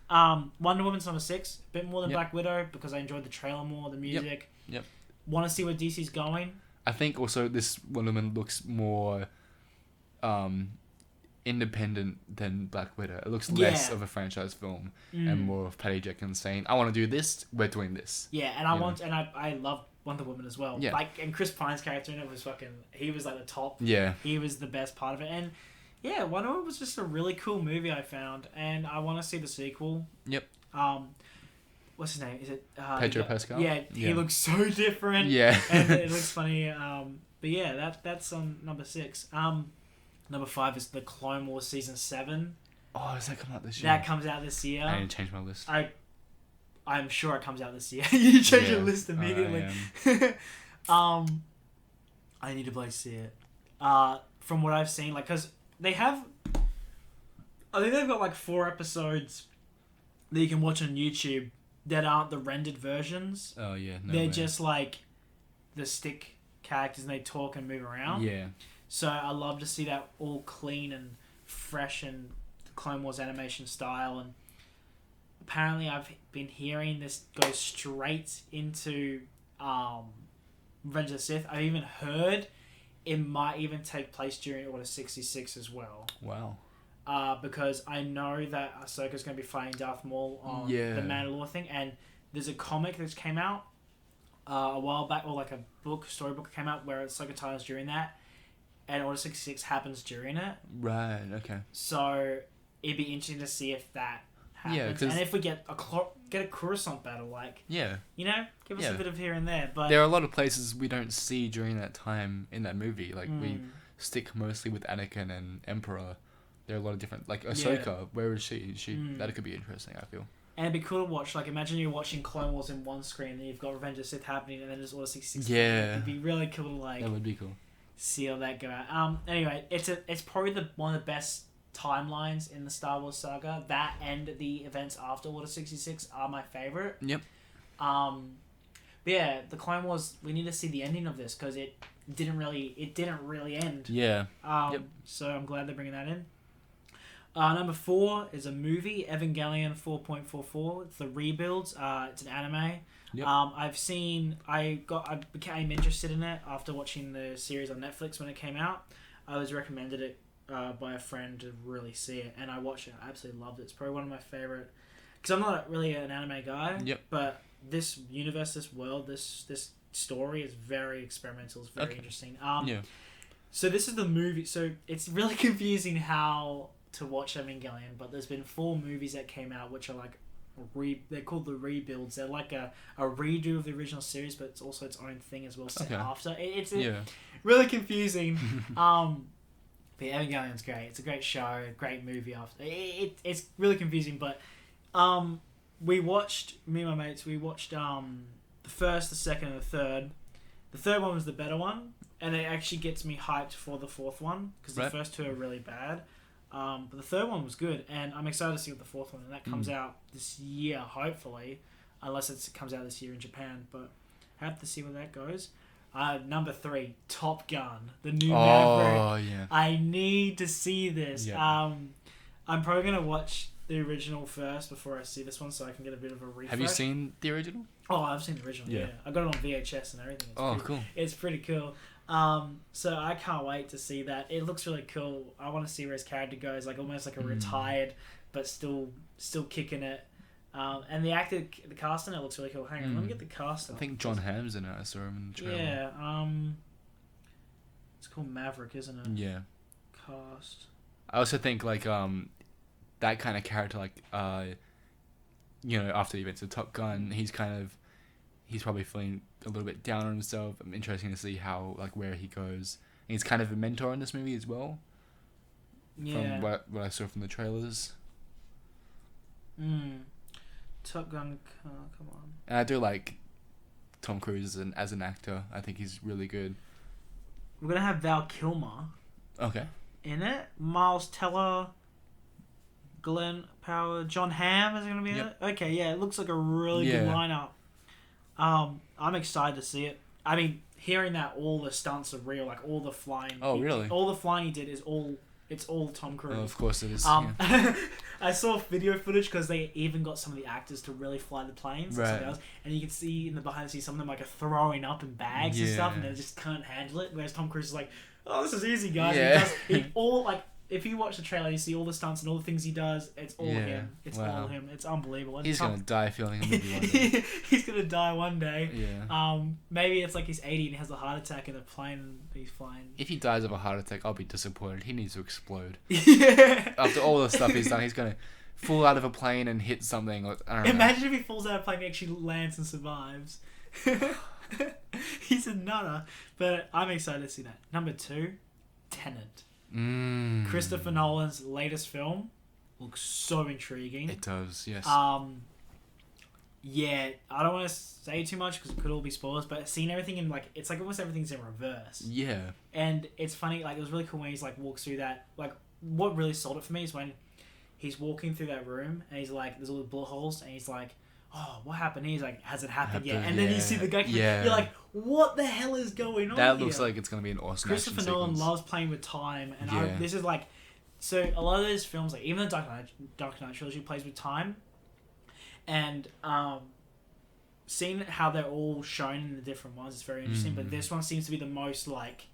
Wonder Woman's number 6. A bit more than Black Widow because I enjoyed the trailer more, the music. Yep. Want to see where DC's going. I think also this Wonder Woman looks more independent than Black Widow. It looks less of a franchise film and more of Patty Jenkins saying, I want to do this, we're doing this. Yeah, and I love Wonder Woman as well. Yeah. Like, and Chris Pine's character in it was he was like the top. Yeah. He was the best part of it. And yeah, Wonder Woman was just a really cool movie I found, and I want to see the sequel. Yep. What's his name? Is it Pedro Pascal? Yeah, he looks so different. Yeah. And it looks funny. But yeah, that's on number 6. Number 5 is the Clone Wars season 7. Oh, does that come out this year? That comes out this year. I need to change my list. I'm sure it comes out this year. You change your list immediately. I need to see it. From what I've seen, like, because they have, I think they've got like 4 episodes that you can watch on YouTube that aren't the rendered versions. Oh yeah, they're just like the stick characters and they talk and move around. Yeah. So I love to see that all clean and fresh and Clone Wars animation style. And apparently I've been hearing this go straight into Revenge of the Sith. I've even heard it might even take place during Order 66 as well. Wow. Because I know that Ahsoka's going to be fighting Darth Maul on the Mandalore thing, and there's a comic that came out a while back, or like a storybook came out where Ahsoka ties during that, and Order 66 happens during it. Right, okay. So it'd be interesting to see if that happens. And if we get a Coruscant battle, like, you know, give us a bit of here and there. But there are a lot of places we don't see during that time in that movie. Like, we stick mostly with Anakin and Emperor. There are a lot of different, like, Ahsoka, where is she? That could be interesting, I feel. And it'd be cool to watch, like, imagine you're watching Clone Wars in one screen, and you've got Revenge of the Sith happening, and then there's Order 66. Yeah. It'd be really cool to, like... That would be cool. See how that go out. Anyway, it's probably one of the best timelines in the Star Wars saga. That and the events after Order 66 are my favorite. Yep. But yeah, the Clone Wars, we need to see the ending of this, because it didn't really end. Yeah. So I'm glad they're bringing that in. Number 4 is a movie, Evangelion 4.44. It's the rebuilds. It's an anime. Yep. I became interested in it after watching the series on Netflix when it came out. I was recommended it by a friend to really see it, and I watched it. I absolutely loved it. It's probably one of my favorite, because I'm not really an anime guy. Yep. But this universe, this world, this story is very experimental. It's very interesting. So this is the movie. So it's really confusing how to watch Evangelion, but there's been 4 movies that came out which are like they're called the rebuilds. They're like a redo of the original series, but it's also its own thing as well set after. It's really confusing. But Evangelion's great. It's a great show, great movie after. It's really confusing, but me and my mates, we watched the first, the second, and the third. The third one was the better one, and it actually gets me hyped for the fourth one, because the first 2 are really bad. But the third one was good, and I'm excited to see what the fourth one, and that comes out this year, hopefully, unless it comes out this year in Japan, but I have to see where that goes. Number 3, Top Gun, the new Maverick. Oh, yeah. I need to see this. Yeah. I'm probably going to watch the original first before I see this one, so I can get a bit of a refresh. Have you seen the original? Oh, I've seen the original, yeah. I got it on VHS and everything. Cool. It's pretty cool. So I can't wait to see that. It looks really cool. I want to see where his character goes, like almost like a retired, but still kicking it. And the cast in it looks really cool. Hang on, let me get the cast. I think John Hamm's in it. I saw him in the trailer. Yeah. It's called Maverick, isn't it? Yeah. Cast. I also think like that kind of character, like after the events of Top Gun, he's probably feeling a little bit down on himself. I'm interested to see how, like, where he goes. And he's kind of a mentor in this movie as well. Yeah. From what I saw from the trailers. Top Gun, come on. And I do like Tom Cruise as an actor. I think he's really good. We're gonna have Val Kilmer. Okay. In it, Miles Teller, Glenn Powell, John Hamm is gonna be in it. Okay, yeah, it looks like a really good lineup. I'm excited to see it. I mean, hearing that all the stunts are real, like all the flying. Oh, really? All the flying he did is all Tom Cruise. Oh, of course it is. I saw video footage because they even got some of the actors to really fly the planes. Right. And you can see in the behind the scenes some of them like are throwing up in bags and stuff, and they just can't handle it. Whereas Tom Cruise is like, "Oh, this is easy, guys." Yeah. He all like. If you watch the trailer, you see all the stunts and all the things he does. It's all him. It's all him. It's unbelievable. And he's gonna die feeling a movie one day. He's gonna die one day. Yeah. Maybe it's like he's 80 and he has a heart attack in the plane he's flying. If he dies of a heart attack, I'll be disappointed. He needs to explode. Yeah. After all the stuff he's done, he's gonna fall out of a plane and hit something. Or, I don't know. Imagine if he falls out of a plane and actually lands and survives. He's a nutter. But I'm excited to see that. Number 2, Tenet. Christopher Nolan's latest film looks so intriguing. It does, yes. Yeah, I don't want to say too much because it could all be spoilers, but seeing everything in like, it's like almost everything's in reverse. Yeah. And it's funny, like it was really cool when he's like walks through that. Like, what really sold it for me is when he's walking through that room and he's like, there's all the bullet holes, and he's like, oh, what happened? He's like, has it happened yet? And then you see the guy, you're like, what the hell is going on That here? looks like it's going to be an awesome Christopher Nolan loves playing with time, and this is like, so a lot of those films, like even the Dark Knight trilogy plays with time, and seeing how they're all shown in the different ones is very interesting, but this one seems to be the most like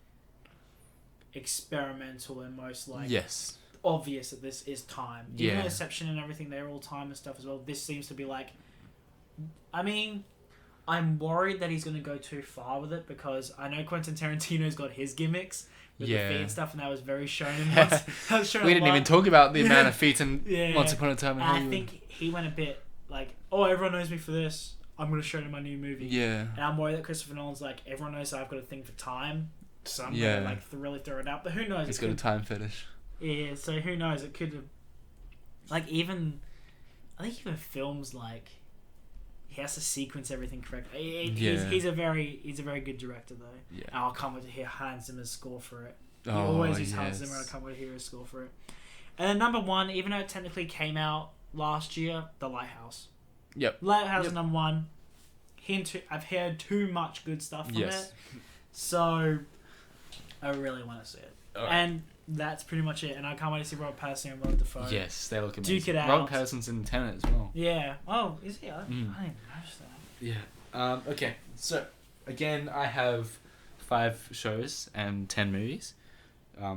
experimental and most like yes. obvious that this is time. Even though Inception and everything, they're all time and stuff as well. This seems to be like, I mean, I'm worried that he's going to go too far with it because I know Quentin Tarantino's got his gimmicks with the feet and stuff, and that was very shonen. We didn't even talk about the amount of feet in Once Upon a Time in Hollywood. I think he went a bit like, oh, everyone knows me for this. I'm going to show them my new movie. Yeah. And I'm worried that Christopher Nolan's like, everyone knows that I've got a thing for time, so I'm going to like really throw it out. But who knows? He's got a time fetish. Yeah, so who knows? It could have, like, even I think even films like he has to sequence everything correctly. He's a very good director though. Yeah. And I'll come with to hear Hans Zimmer's score for it. He always uses Hans Zimmer. I can't wait to hear his score for it. And then number one, even though it technically came out last year, The Lighthouse. Yep. Lighthouse is number one. I've heard too much good stuff from it, so I really want to see it. Right. And that's pretty much it. And I can't wait to see Robert Pattinson and Robert Dafoe. Yes, they look amazing. Duke it out. Robert Pattinson's in Tenet as well. Yeah. Oh, is he? I didn't notice that. Yeah. Okay. So again, I have 5 shows and 10 movies.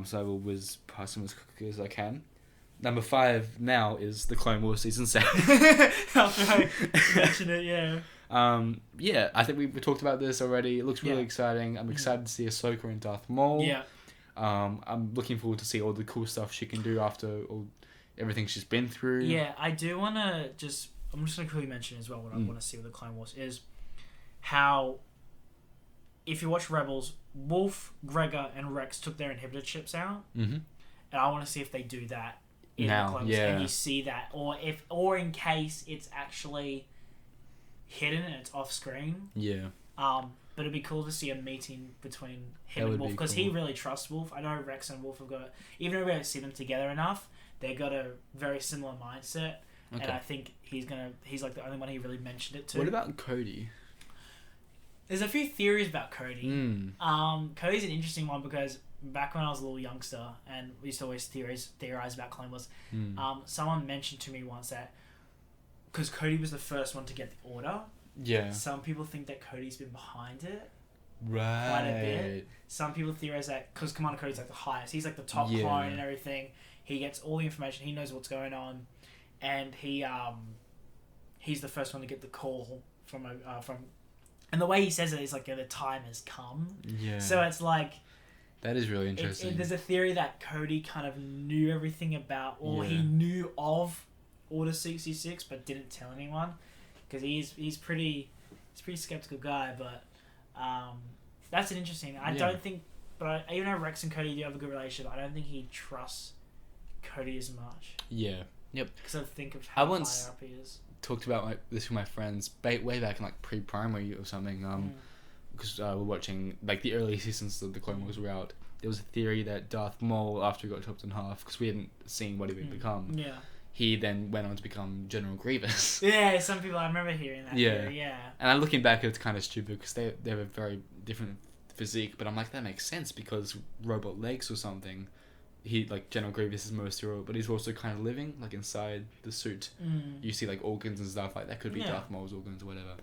So I will whiz past them as quickly as I can. Number 5 now is the Clone Wars season 7. After I mentioned it, yeah, I think we talked about this already. It looks really exciting. I'm excited to see Ahsoka and Darth Maul. Yeah. I'm looking forward to see all the cool stuff she can do after everything she's been through. Yeah, I do want to I'm just going to quickly mention as well what I want to see with the Clone Wars is how, if you watch Rebels, Wolf, Gregor, and Rex took their inhibitor chips out. Mm-hmm. And I want to see if they do that in the Clone Wars. And you see that. Or in case it's actually hidden and it's off screen. Yeah. But it'd be cool to see a meeting between him and Wolf because he really trusts Wolf. I know Rex and Wolf have got, even though we don't see them together enough, they've got a very similar mindset. Okay. And I think he's like the only one he really mentioned it to. What about Cody? There's a few theories about Cody. Cody's an interesting one because back when I was a little youngster and we used to always theorize about Clone Wars, someone mentioned to me once that because Cody was the first one to get the order. Yeah. Some people think that Cody's been behind it. Right. Quite a bit. Some people theorize that because Commander Cody's like the highest. He's like the top clone and everything. He gets all the information. He knows what's going on, and he's the first one to get the call from. And the way he says it is like the time has come. Yeah. So it's like. That is really interesting. There's a theory that Cody kind of knew everything about, or he knew of Order 66, but didn't tell anyone. Because he's pretty skeptical guy, but that's an interesting. I don't think, but even though Rex and Cody do have a good relationship, I don't think he trusts Cody as much. Yeah. Yep. Because I think of how high up he is. Talked about this with my friends way back in like pre-primary or something. Because we're watching like the early seasons of the Clone Wars were out. There was a theory that Darth Maul, after he got chopped in half, because we hadn't seen what he would become. Yeah. He then went on to become General Grievous. Yeah, some people, I remember hearing that. Yeah. And looking back, it's kind of stupid because they have a very different physique. But I'm like, that makes sense because robot legs or something. He like General Grievous is most hero, but he's also kind of living like inside the suit. You see like organs and stuff like that could be Darth Maul's organs or whatever.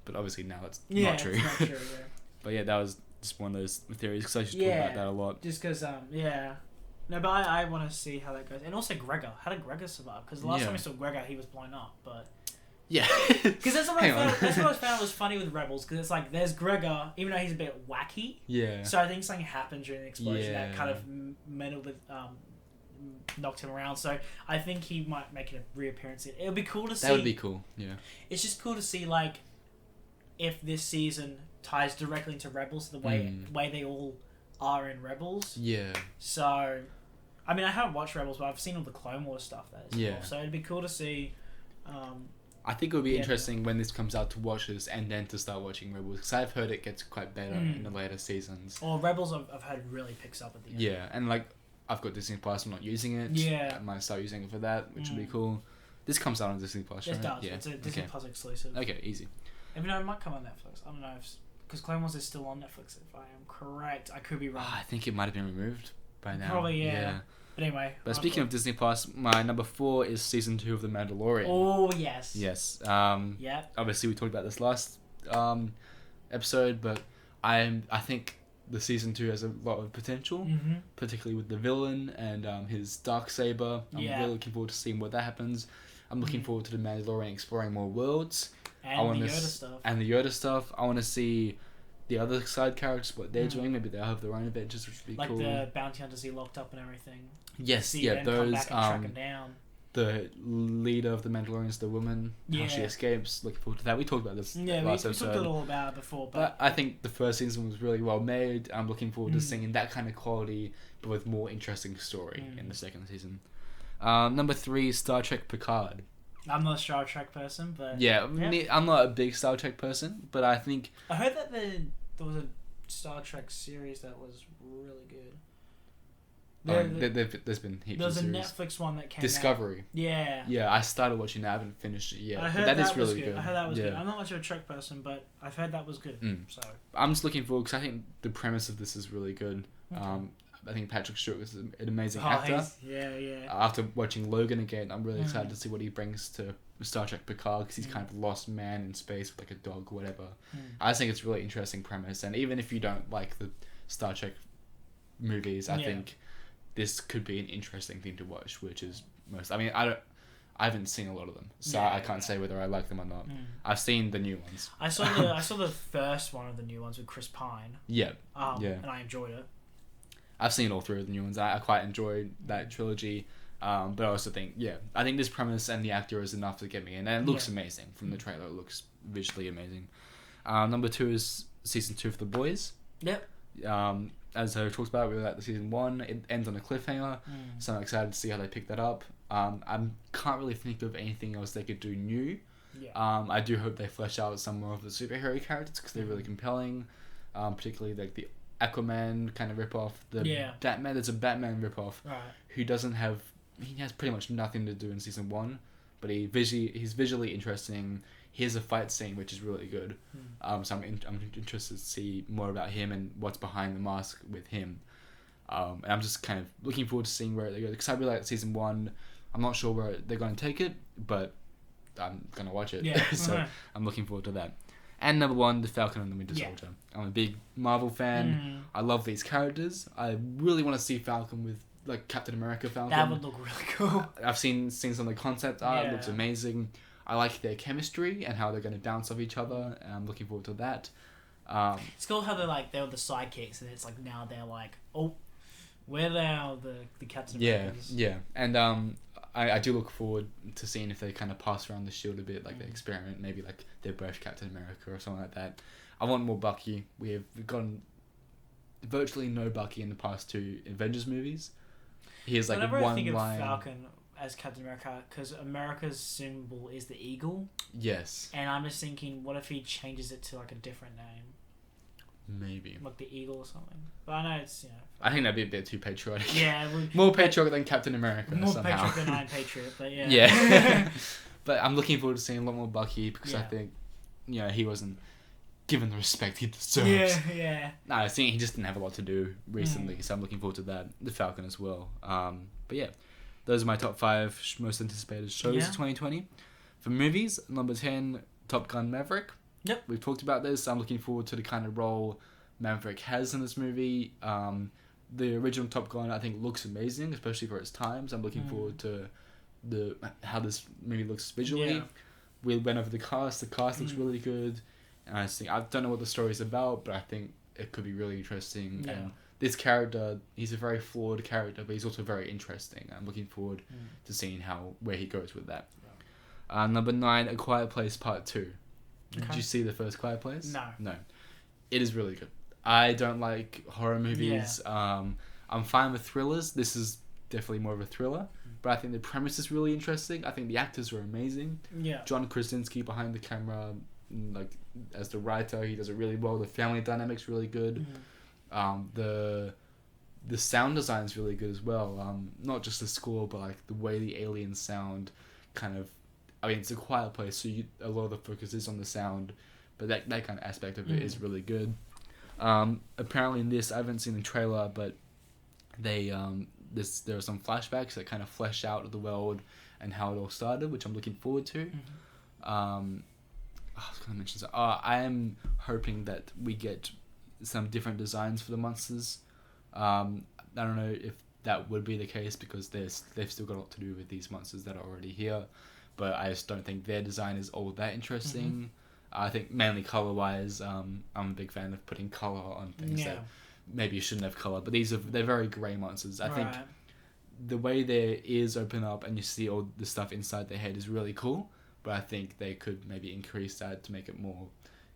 But obviously now that's not true. It's not true. Yeah. But yeah, that was just one of those theories because I used to talk about that a lot. Just because No, but I want to see how that goes. And also Gregor. How did Gregor survive? Because the last time we saw Gregor, he was blown up. But yeah. Because that's what I found was funny with Rebels. Because it's like, there's Gregor, even though he's a bit wacky. Yeah. So I think something happened during the explosion that kind of knocked him around. So I think he might make a reappearance. It would be cool to see. That would be cool, yeah. It's just cool to see, like, if this season ties directly into Rebels, the way they all are in Rebels. Yeah. So, I mean, I haven't watched Rebels, but I've seen all the Clone Wars stuff that is cool. So it'd be cool to see. I think it would be interesting when this comes out to watch this and then to start watching Rebels, because I've heard it gets quite better in the later seasons. Or Rebels, I've heard really picks up at the end. Yeah, and like I've got Disney Plus, I'm not using it. Yeah, I might start using it for that, which would be cool. This comes out on Disney Plus, right? It does. Yeah. It's a Disney Plus exclusive. Okay, easy. Even though it might come on Netflix, I don't know because Clone Wars is still on Netflix. If I am correct, I could be wrong. I think it might have been removed by now. Probably, yeah. But anyway. But speaking of Disney Plus, my number 4 is season 2 of The Mandalorian. Oh yes. Yes. Obviously, we talked about this last episode, but I think the season 2 has a lot of potential, particularly with the villain and his dark saber. I'm really looking forward to seeing what that happens. I'm looking forward to the Mandalorian exploring more worlds. And the Yoda stuff. And the Yoda stuff. I want to see the other side characters, what they're doing. Maybe they'll have their own adventures, which would be cool. Like the bounty hunters he locked up and everything. Yes, those. Track him down. The leader of the Mandalorians, the woman, how she escapes. Looking forward to that. We talked about this last episode. We talked all about it before. But I think the first season was really well made. I'm looking forward to seeing that kind of quality, but with more interesting story in the second season. Number 3, Star Trek Picard. I'm not a Star Trek person, but... Yeah, I'm not a big Star Trek person, but I think... I heard that there was a Star Trek series that was really good. There's been heaps There was of a series. Netflix one that came Discovery. out. Yeah. Yeah, I started watching that. I haven't finished it yet. I heard that is was really good. I heard that was good. I'm not much of a Trek person, but I've heard that was good. So I'm just looking forward, because I think the premise of this is really good. Okay. I think Patrick Stewart is an amazing actor. After watching Logan again, I'm really excited to see what he brings to Star Trek Picard, because he's kind of a lost man in space with like a dog or whatever. I think it's a really interesting premise, and even if you don't like the Star Trek movies, I think this could be an interesting thing to watch, which is most... I mean, I haven't seen a lot of them, so I can't say whether I like them or not. I've seen the new ones. I saw the first one of the new ones with Chris Pine. Yeah. And I enjoyed it. I've seen all 3 of the new ones. I quite enjoyed that trilogy. But I also think, I think this premise and the actor is enough to get me in. And it looks amazing. From the trailer, it looks visually amazing. Number 2 is season 2 of The Boys. Yep. As I talked about, we were at the season 1. It ends on a cliffhanger. So I'm excited to see how they pick that up. I can't really think of anything else they could do new. I do hope they flesh out some more of the superhero characters, because they're really compelling. Particularly like the Aquaman kind of ripoff. Batman. There's a Batman ripoff who doesn't have... He has pretty much nothing to do in season 1, but he's visually interesting. Here's a fight scene which is really good. So I'm interested to see more about him and what's behind the mask with him. And I'm just kind of looking forward to seeing where they go, because I really like season 1. I'm not sure where they're going to take it, but I'm gonna watch it. So I'm looking forward to that. And number 1, The Falcon and the Winter Soldier. I'm a big Marvel fan. I love these characters. I really want to see Falcon with like Captain America Falcon. That would look really cool. I've seen some of the concept art. It looks amazing. I like their chemistry and how they're going to bounce off each other. And I'm looking forward to that. It's cool how they were the sidekicks, and it's like now they're like, oh, we're now the Captain Americas. Yeah. And I do look forward to seeing if they kind of pass around the shield a bit, like they experiment, maybe like they're both Captain America or something like that. I want more Bucky. We've gotten virtually no Bucky in the past 2 Avengers movies. Here's like Whenever one I think line. of Falcon as Captain America, because America's symbol is the eagle. Yes. And I'm just thinking, what if he changes it to like a different name? Maybe. Like the eagle or something. But I know it's, I think that'd be a bit too patriotic. Yeah. More patriotic than Captain America. More somehow. patriotic than I'm Patriot, but yeah. Yeah. But I'm looking forward to seeing a lot more Bucky, because I think, he wasn't given the respect he deserves. Yeah. No, I think he just didn't have a lot to do recently, so I'm looking forward to that. The Falcon as well. But yeah, those are my top 5 most anticipated shows of 2020. For movies, number 10, Top Gun Maverick. Yep. We've talked about this. I'm looking forward to the kind of role Maverick has in this movie. The original Top Gun, I think, looks amazing, especially for its times. I'm looking forward to how this movie looks visually. Yeah. We went over the cast. The cast looks really good. And I don't know what the story's about, but I think it could be really interesting. Yeah. And this character, he's a very flawed character, but he's also very interesting. I'm looking forward to seeing where he goes with that. Number 9, A Quiet Place Part 2. Did you see the first Quiet Place? No. It is really good. I don't like horror movies. I'm fine with thrillers. This is definitely more of a thriller. But I think the premise is really interesting. I think the actors are amazing. Yeah. John Krasinski behind the camera, like as the writer, he does it really well. The family dynamic's really good. The sound design is really good as well. Not just the score, but like the way the aliens sound. Kind of, I mean, it's a quiet place, so a lot of the focus is on the sound, but that kind of aspect of it is really good. Apparently in this, I haven't seen the trailer, but there are some flashbacks that kind of flesh out the world and how it all started, which I'm looking forward to. I was going to mention I am hoping that we get some different designs for the monsters. I don't know if that would be the case because they've still got a lot to do with these monsters that are already here, but I just don't think their design is all that interesting. I think mainly color wise, I'm a big fan of putting color on things that maybe you shouldn't have color, but they're very grey monsters. I think the way their ears open up and you see all the stuff inside their head is really cool, but I think they could maybe increase that to make it more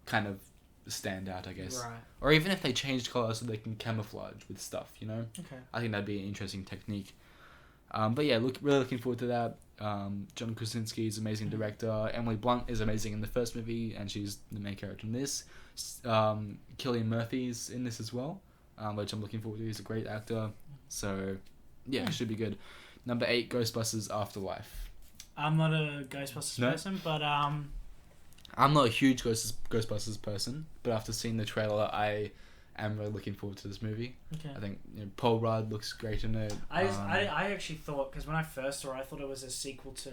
kind of stand out, I guess. Right. Or even if they change color so they can camouflage with stuff, you know? Okay. I think that'd be an interesting technique. But yeah, really looking forward to that. John Krasinski is an amazing director. Emily Blunt is amazing in the first movie, and she's the main character in this. Cillian Murphy's in this as well, which I'm looking forward to. He's a great actor. So, yeah, it should be good. Number 8, Ghostbusters Afterlife. I'm not a Ghostbusters person, but I'm not a huge Ghostbusters person, but after seeing the trailer, I am really looking forward to this movie. Okay. I think Paul Rudd looks great in it. I actually thought, because when I first saw it, I thought it was a sequel to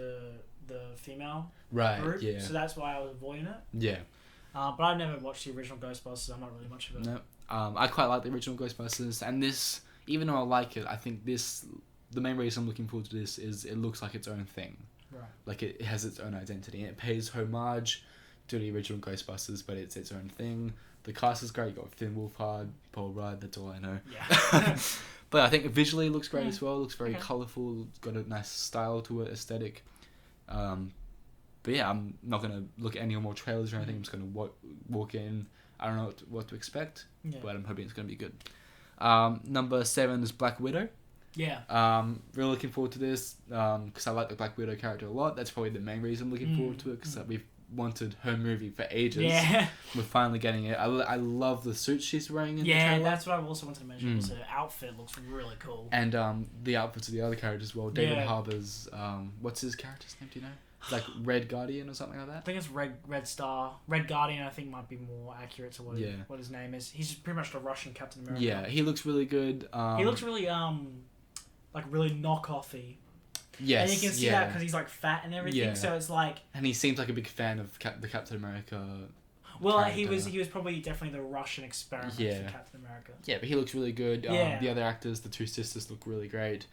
the female group, yeah. So that's why I was avoiding it. Yeah. But I've never watched the original Ghostbusters. I'm not really much of it. No. I quite like the original Ghostbusters, and this, even though I like it, I think the main reason I'm looking forward to this is it looks like its own thing. Right. Like it has its own identity, and it pays homage to the original Ghostbusters, but it's its own thing. The cast is great. You got Finn Wolfhard, Paul Rudd. That's all I know. Yeah. But I think visually it looks great as well. It looks very colourful. It's got a nice style to it, aesthetic. But yeah, I'm not gonna look at any more trailers or anything. I'm just gonna walk in. I don't know what to expect, but I'm hoping it's gonna be good. Number 7 is Black Widow. Yeah. Really looking forward to this because I like the Black Widow character a lot. That's probably the main reason I'm looking forward to it, because we've wanted her movie for ages. Yeah. We're finally getting it. I love the suit she's wearing in the trailer. Yeah, that's what I also wanted to mention. Was her outfit looks really cool. And the outfits of the other characters as well. David Harbour's what's his character's name? Do you know? It's like Red Guardian or something like that. I think it's Red Star. Red Guardian, I think, might be more accurate to what his name is. He's pretty much the Russian Captain America. Yeah, he looks really good. He looks really like really knockoffy. Yes, and you can see that because he's like fat and everything. Yeah. So it's like. And he seems like a big fan of the Captain America. Well, he was probably definitely the Russian experiment for Captain America. Yeah, but he looks really good. The other actors, the two sisters, look really great.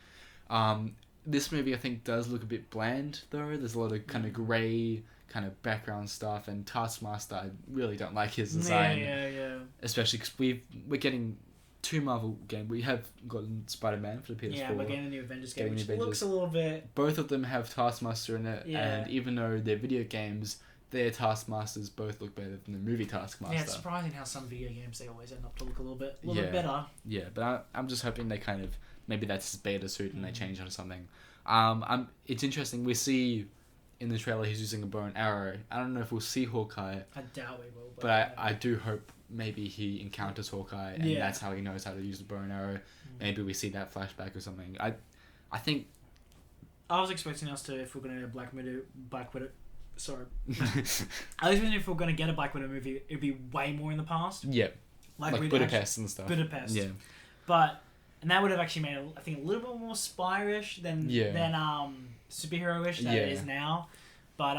This movie, I think, does look a bit bland though. There's a lot of kind of grey kind of background stuff, and Taskmaster, I really don't like his design. Yeah. Especially because we're getting 2 Marvel games. We have gotten Spider-Man for the PS4. Yeah, we're getting a new Avengers game, which looks a little bit. Both of them have Taskmaster in it, and even though they're video games, their Taskmasters both look better than the movie Taskmaster. Yeah, it's surprising how some video games they always end up to look a little bit better. Yeah, but I'm just hoping they kind of maybe that's his beta suit and they change it or something. It's interesting. We see in the trailer he's using a bow and arrow. I don't know if we'll see Hawkeye. I doubt we will. But I do hope maybe he encounters Hawkeye and that's how he knows how to use the bow and arrow. Maybe we see that flashback or something. I think. I was expecting us to, if we're going to get a Black Widow. Sorry. I was thinking if we're going to get a Black Widow movie, it'd be way more in the past. Yeah. Like Budapest and stuff. Budapest. Yeah. And that would have actually made it, I think, a little bit more spy-ish than superhero-ish than it is now. But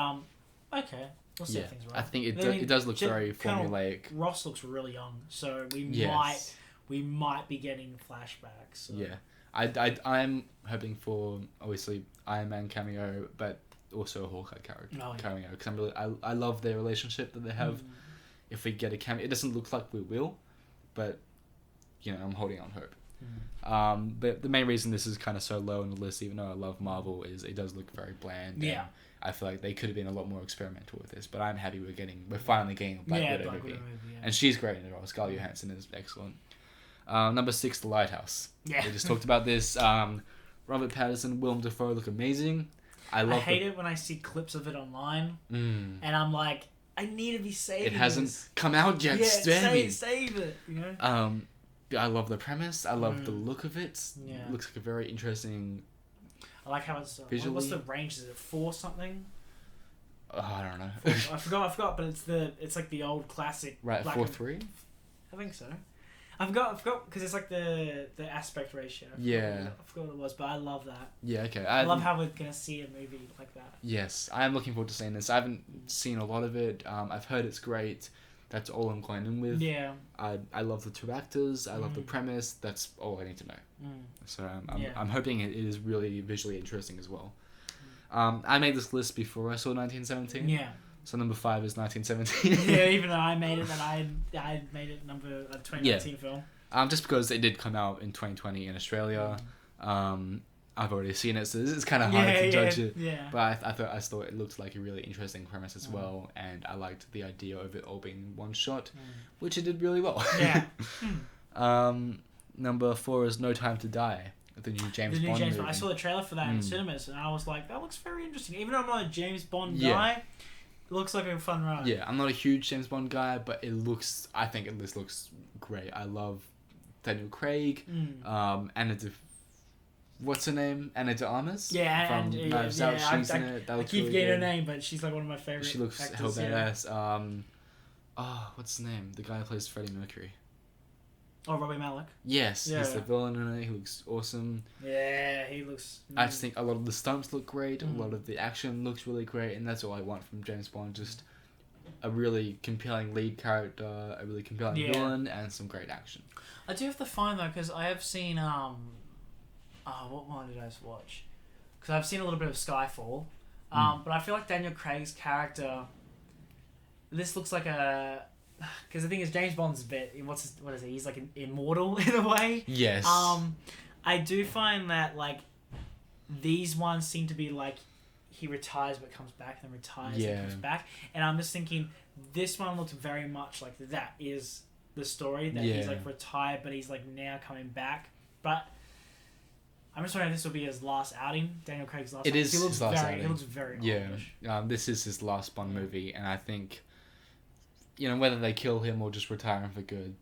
okay, we'll see things right. I think it does look very formulaic. Ross looks really young, so we might be getting flashbacks. So. Yeah, I'm hoping for obviously Iron Man cameo, but also a Hawkeye cameo because I love their relationship that they have. If we get a cameo, it doesn't look like we will, but I'm holding on hope. But the main reason this is kind of so low on the list, even though I love Marvel, is it does look very bland. Yeah. I feel like they could have been a lot more experimental with this, but I'm happy we're finally getting a Black Widow movie. And she's great in it all. Scarlett Johansson is excellent. Number 6, The Lighthouse. Yeah. We just talked about this. Robert Pattinson, Willem Dafoe look amazing. I hate it when I see clips of it online, and I'm like, I need to be saved. It hasn't come out yet. Save it. I love the premise. I love the look of it. Yeah. It looks like a very interesting. I like how it's visually. What's the range? Is it 4 something? I don't know. I forgot. But it's like the old classic. Right, 4:3. I think so. I forgot because it's like the aspect ratio. I forgot what it was, but I love that. Yeah, okay. I love how we're gonna see a movie like that. Yes, I am looking forward to seeing this. I haven't seen a lot of it. I've heard it's great. That's all I'm going in with. Yeah. I love the 2 actors. I love the premise. That's all I need to know. So I'm hoping it is really visually interesting as well. I made this list before I saw 1917. Yeah. So number 5 is 1917. Yeah, even though I made it, and I made it number a 2019 film. Just because it did come out in 2020 in Australia. I've already seen it, so it's kind of hard to judge it. Yeah. But I thought it looked like a really interesting premise as well, and I liked the idea of it all being one shot, which it did really well. Yeah. Number 4 is No Time to Die, the new James Bond movie. I saw the trailer for that in cinemas, and I was like, that looks very interesting. Even though I'm not a James Bond guy, it looks like a fun ride. Yeah, I'm not a huge James Bond guy, but I think this looks great. I love Daniel Craig, what's her name? Anna de Armas? Yeah, from Knives Out. She's in it. I keep forgetting her name, but she's like one of my favorite. She looks hell badass. What's his name? The guy who plays Freddie Mercury. Oh, Robbie Malek. Yes, he's the villain in it. He looks awesome. Yeah, he looks. I just think a lot of the stunts look great. A lot of the action looks really great, and that's all I want from James Bond. Just a really compelling lead character, a really compelling villain, and some great action. I do have to find though, because I have seen what one did I watch? Because I've seen a little bit of Skyfall, but I feel like Daniel Craig's character. This looks like a. Because the thing is, James Bond's a bit. What is he? He's like an immortal in a way. Yes. I do find that like these ones seem to be like he retires but comes back, then retires and comes back, and I'm just thinking this one looks very much like that is the story that he's like retired but he's like now coming back, but. I'm just wondering if this will be his last outing, Daniel Craig's last outing. It is his last outing. He looks very oldish. This is his last Bond movie, and I think, whether they kill him or just retire him for good,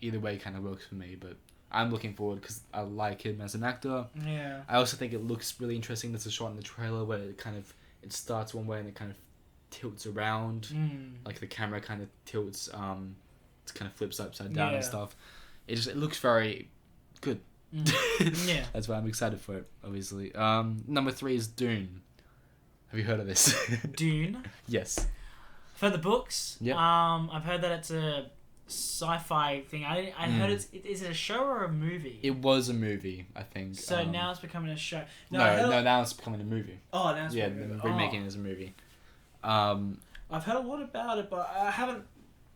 either way kind of works for me, but I'm looking forward because I like him as an actor. Yeah. I also think it looks really interesting. There's a shot in the trailer where it starts one way and it kind of tilts around, like the camera kind of tilts, it kind of flips upside down and stuff. It looks very good. Yeah. That's why I'm excited for it, obviously. Number 3 is Dune. Have you heard of this? Dune? Yes. I've heard the books. Yep. I've heard that it's a sci-fi thing. I heard is it a show or a movie? It was a movie, I think. So now it's becoming a show. No, now it's becoming a movie. Oh, now it's becoming a movie. They're remaking it as a movie. I've heard a lot about it, but I haven't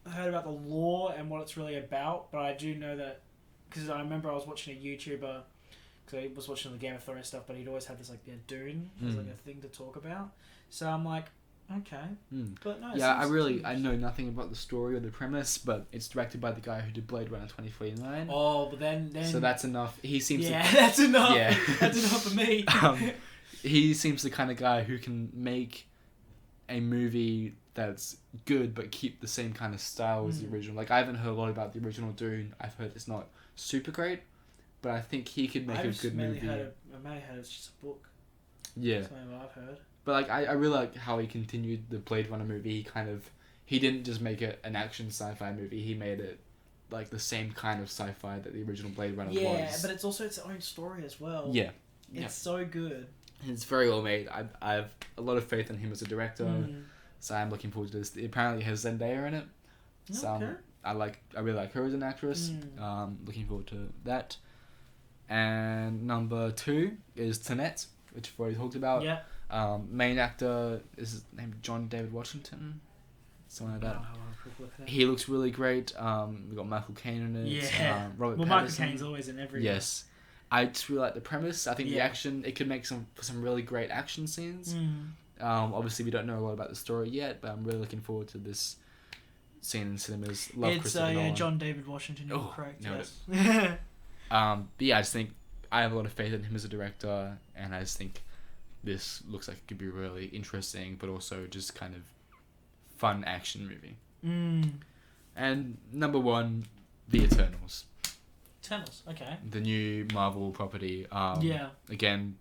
heard about the lore and what it's really about, but I do know that because I remember I was watching a YouTuber because I was watching the Game of Thrones stuff, but he'd always had this like Dune as like a thing to talk about. So I'm like, okay, but no. I know nothing about the story or the premise, but it's directed by the guy who did Blade Runner 2049. Oh, but then so that's enough. He seems that's enough. Yeah, that's enough for me. He seems the kind of guy who can make a movie that's good but keep the same kind of style as the original. Like I haven't heard a lot about the original Dune. I've heard it's not super great, but I think he could make a good movie. I may have heard it's just a book. Yeah. That's what I've heard. But like I really like how he continued the Blade Runner movie. He didn't just make it an action sci-fi movie. He made it like the same kind of sci-fi that the original Blade Runner was. Yeah, but it's also its own story as well. Yeah. It's so good. It's very well made. I have a lot of faith in him as a director. So I'm looking forward to this. It apparently has Zendaya in it. So I really like her as an actress. Looking forward to that. And number 2 is Tenet, which we've already talked about. Yeah. Main actor is his name John David Washington, something like that. He looks really great. We got Michael Caine in it. Yeah. Robert Pattinson. Michael Caine's always in every. Yes. I just really like the premise. I think the action, it could make some really great action scenes. Obviously, we don't know a lot about the story yet, but I'm really looking forward to this scene in cinemas. Love Christopher Nolan. John David Washington. You're correct. Yes. But yeah, I just think I have a lot of faith in him as a director, and I just think this looks like it could be really interesting, but also just kind of fun action movie. And number 1, The Eternals. Okay. The new Marvel property. Yeah. Again,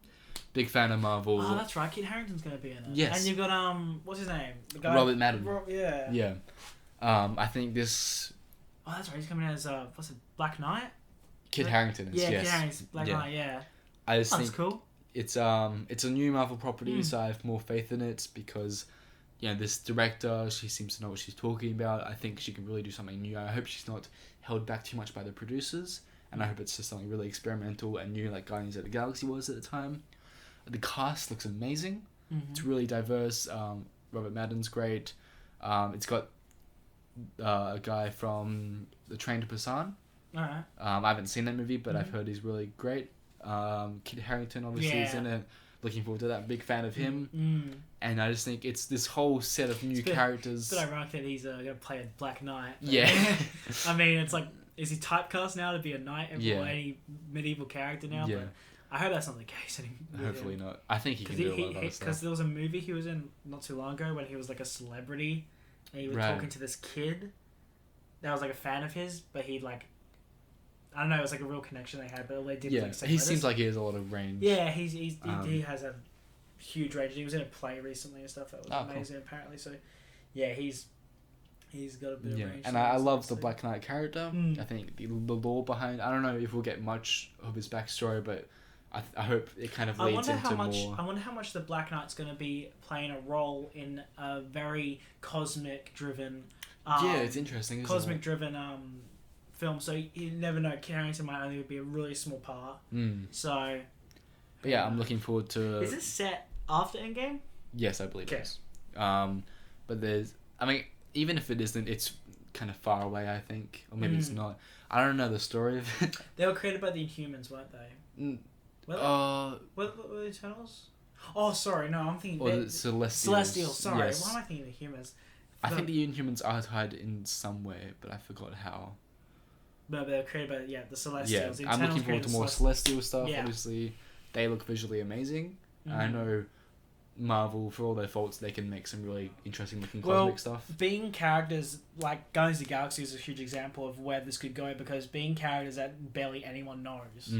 big fan of Marvel. Oh, that's right. Kit Harington's going to be in it. Yes. And you've got what's his name? The guy. Robert Madden. Yeah. I think this. Oh, that's right. He's coming as what's it? Black Knight. Kit Harington is. Yeah, yes. Kit Harington's Black Knight. Yeah. I just that's think cool. It's a new Marvel property, so I have more faith in it because this director, she seems to know what she's talking about. I think she can really do something new. I hope she's not held back too much by the producers, and I hope it's just something really experimental and new, like Guardians of the Galaxy was at the time. The cast looks amazing. It's really diverse. Robert Madden's great. It's got a guy from The Train to Busan. Alright. I haven't seen that movie, but I've heard he's really great. Kit Harington obviously is in it. Looking forward to that. Big fan of him. And I just think it's this whole set of new characters. It's a bit ironic that he's going to play a Black Knight. Yeah. I mean, it's like, is he typecast now to be a knight or any medieval character now? Yeah. But I hope that's not the case anymore. Hopefully not. I think he can do a lot of other stuff. Because there was a movie he was in not too long ago when he was like a celebrity and he was talking to this kid that was like a fan of his, but he like, I don't know, it was like a real connection they had, but all they did was like say he seems like he has a lot of range. Yeah, he has a huge range. He was in a play recently and stuff that was amazing apparently. So yeah, he's got a bit of range. And I love the Black Knight character. I think the lore behind, I don't know if we'll get much of his backstory, but I hope it kind of leads into more. I wonder how much the Black Knight's going to be playing a role in a very cosmic driven. It's interesting. Cosmic driven film. So you never know. Carrington might only be a really small part. So. But yeah, I'm looking forward to. Is this set after Endgame? Yes, I believe it is. But even if it isn't, it's kind of far away, I think, or maybe it's not. I don't know the story of it. They were created by the Inhumans, weren't they? Were the Eternals? Oh, sorry, no, I'm thinking. Or the Celestials. Celestials, sorry. Yes. Why am I thinking the Humans? I think the Inhumans are tied in some way, but I forgot how. But they're created by the Celestials. Yeah, I'm looking forward to more Celestial stuff. Yeah. Obviously, they look visually amazing. I know Marvel, for all their faults, they can make some really interesting looking cosmic stuff. Being characters like Guardians of the Galaxy is a huge example of where this could go, because being characters that barely anyone knows.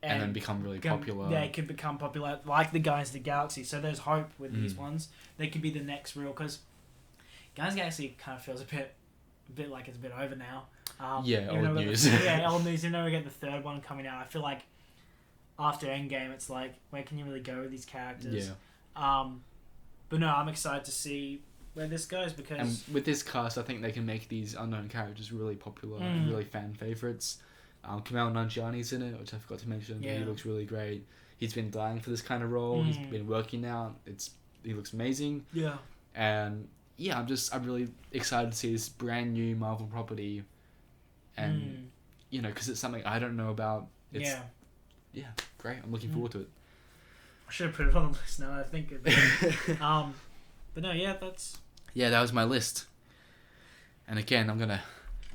And then become really popular. They could become popular, like the Guardians of the Galaxy. So there's hope with these ones. They could be the next real, because Guardians of the Galaxy kind of feels a bit like it's a bit over now. Old news. Old news. Even though we get the third one coming out, I feel like after Endgame, it's like, where can you really go with these characters? But no, I'm excited to see where this goes, because... And with this cast, I think they can make these unknown characters really popular and really fan favourites. Kumail Nanjiani's in it, which I forgot to mention. He looks really great. He's been dying for this kind of role. He's been working out. He looks amazing. Yeah. And I'm really excited to see this brand new Marvel property. And, because it's something I don't know about. It's, great. I'm looking forward to it. I should have put it on the list now, I think. But no, that's... Yeah, that was my list. And again, I'm going to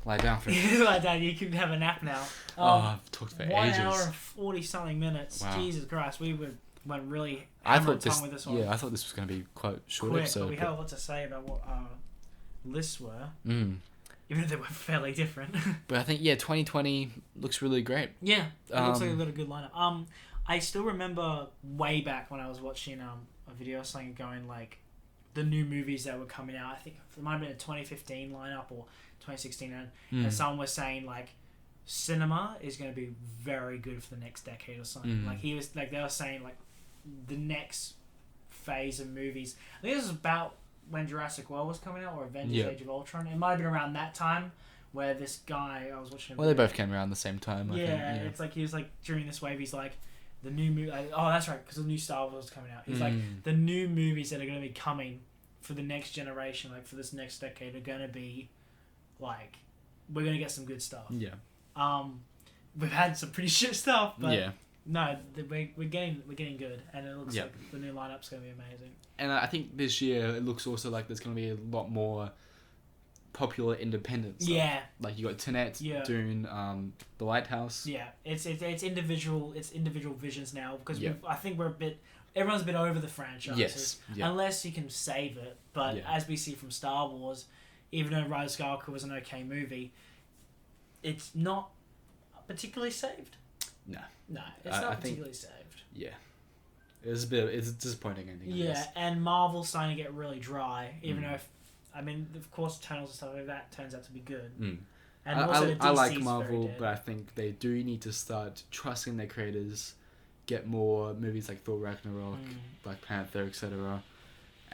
lie down for it. Lie down, you can have a nap now. I've talked for 1 ages. 1 hour and 40-something minutes. Wow. Jesus Christ, we went really with this one. Yeah, I thought this was going to be quite short episode. But we had a lot to say about what our lists were. Even if they were fairly different. But I think, 2020 looks really great. Yeah, it looks like a good lineup. I still remember way back when I was watching a video or something going like the new movies that were coming out. I think it might have been a 2015 lineup or 2016, and someone was saying like cinema is going to be very good for the next decade or something. Like they were saying like the next phase of movies. I think this was about when Jurassic World was coming out, or Avengers Age of Ultron. It might have been around that time where this guy I was watching. Well, they both came around the same time. I think. It's like he was like during this wave. He's like the new movie. Oh, that's right, because the new Star Wars was coming out. He's like the new movies that are going to be coming for the next generation, like for this next decade, are going to be like we're going to get some good stuff. Yeah. We've had some pretty shit stuff, but no, we're getting good, and it looks like the new lineup's going to be amazing. And I think this year it looks also like there's going to be a lot more popular independent stuff. Yeah. Like you got Tenet, Dune, The Lighthouse. Yeah, it's individual visions now, because I think everyone's a bit over the franchises. Yes. Yeah. Unless you can save it, but as we see from Star Wars, even though Rise of Skywalker was an okay movie, it's not particularly saved. No, it's not particularly saved. Yeah. It's a disappointing ending. Yeah, and Marvel's starting to get really dry, even though, of course, Eternals and stuff like that turns out to be good. And I like Marvel, but I think they do need to start trusting their creators, get more movies like Thor Ragnarok, Black Panther, etc.,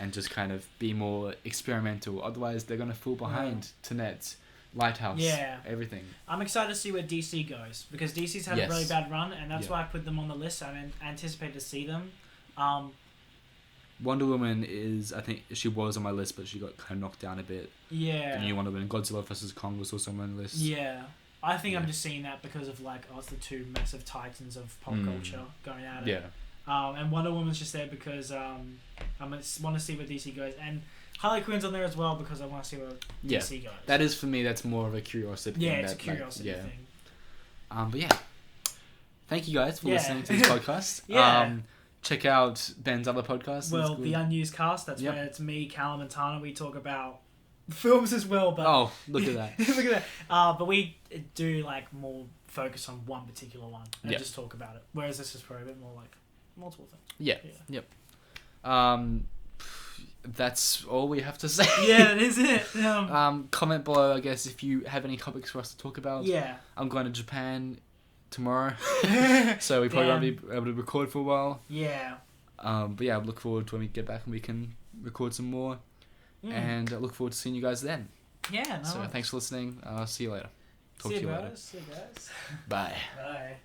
and just kind of be more experimental. Otherwise, they're gonna fall behind. Tenet, Lighthouse, everything. I'm excited to see where DC goes because DC's had a really bad run, and that's why I put them on the list. I anticipate to see them. Wonder Woman is, I think she was on my list, but she got kind of knocked down a bit. Yeah. The new Wonder Woman, Godzilla vs Kong was also on my list. Yeah. I think I'm just seeing that because of it's the two massive titans of pop culture going at it. Yeah. And Wonder Woman's just there because I want to see where DC goes, and Harley Quinn's on there as well because I want to see where DC goes. That is for me. That's more of a curiosity. Yeah, it's a curiosity thing. But yeah, thank you guys for listening to this podcast. Check out Ben's other podcast. Well, the Unused Cast. That's where it's me, Callum, and Tana. We talk about films as well. But look at that! Look at that! But we do more focus on one particular one and just talk about it. Whereas this is probably a bit more multiple things. Yep. That's all we have to say. Yeah, that is it. Comment below, I guess, if you have any topics for us to talk about. Yeah. I'm going to Japan tomorrow, so we probably won't be able to record for a while. Yeah. But yeah, I look forward to when we get back and we can record some more. And I look forward to seeing you guys then. Yeah, nice. So thanks for listening. See you later. See you guys. Bye. Bye.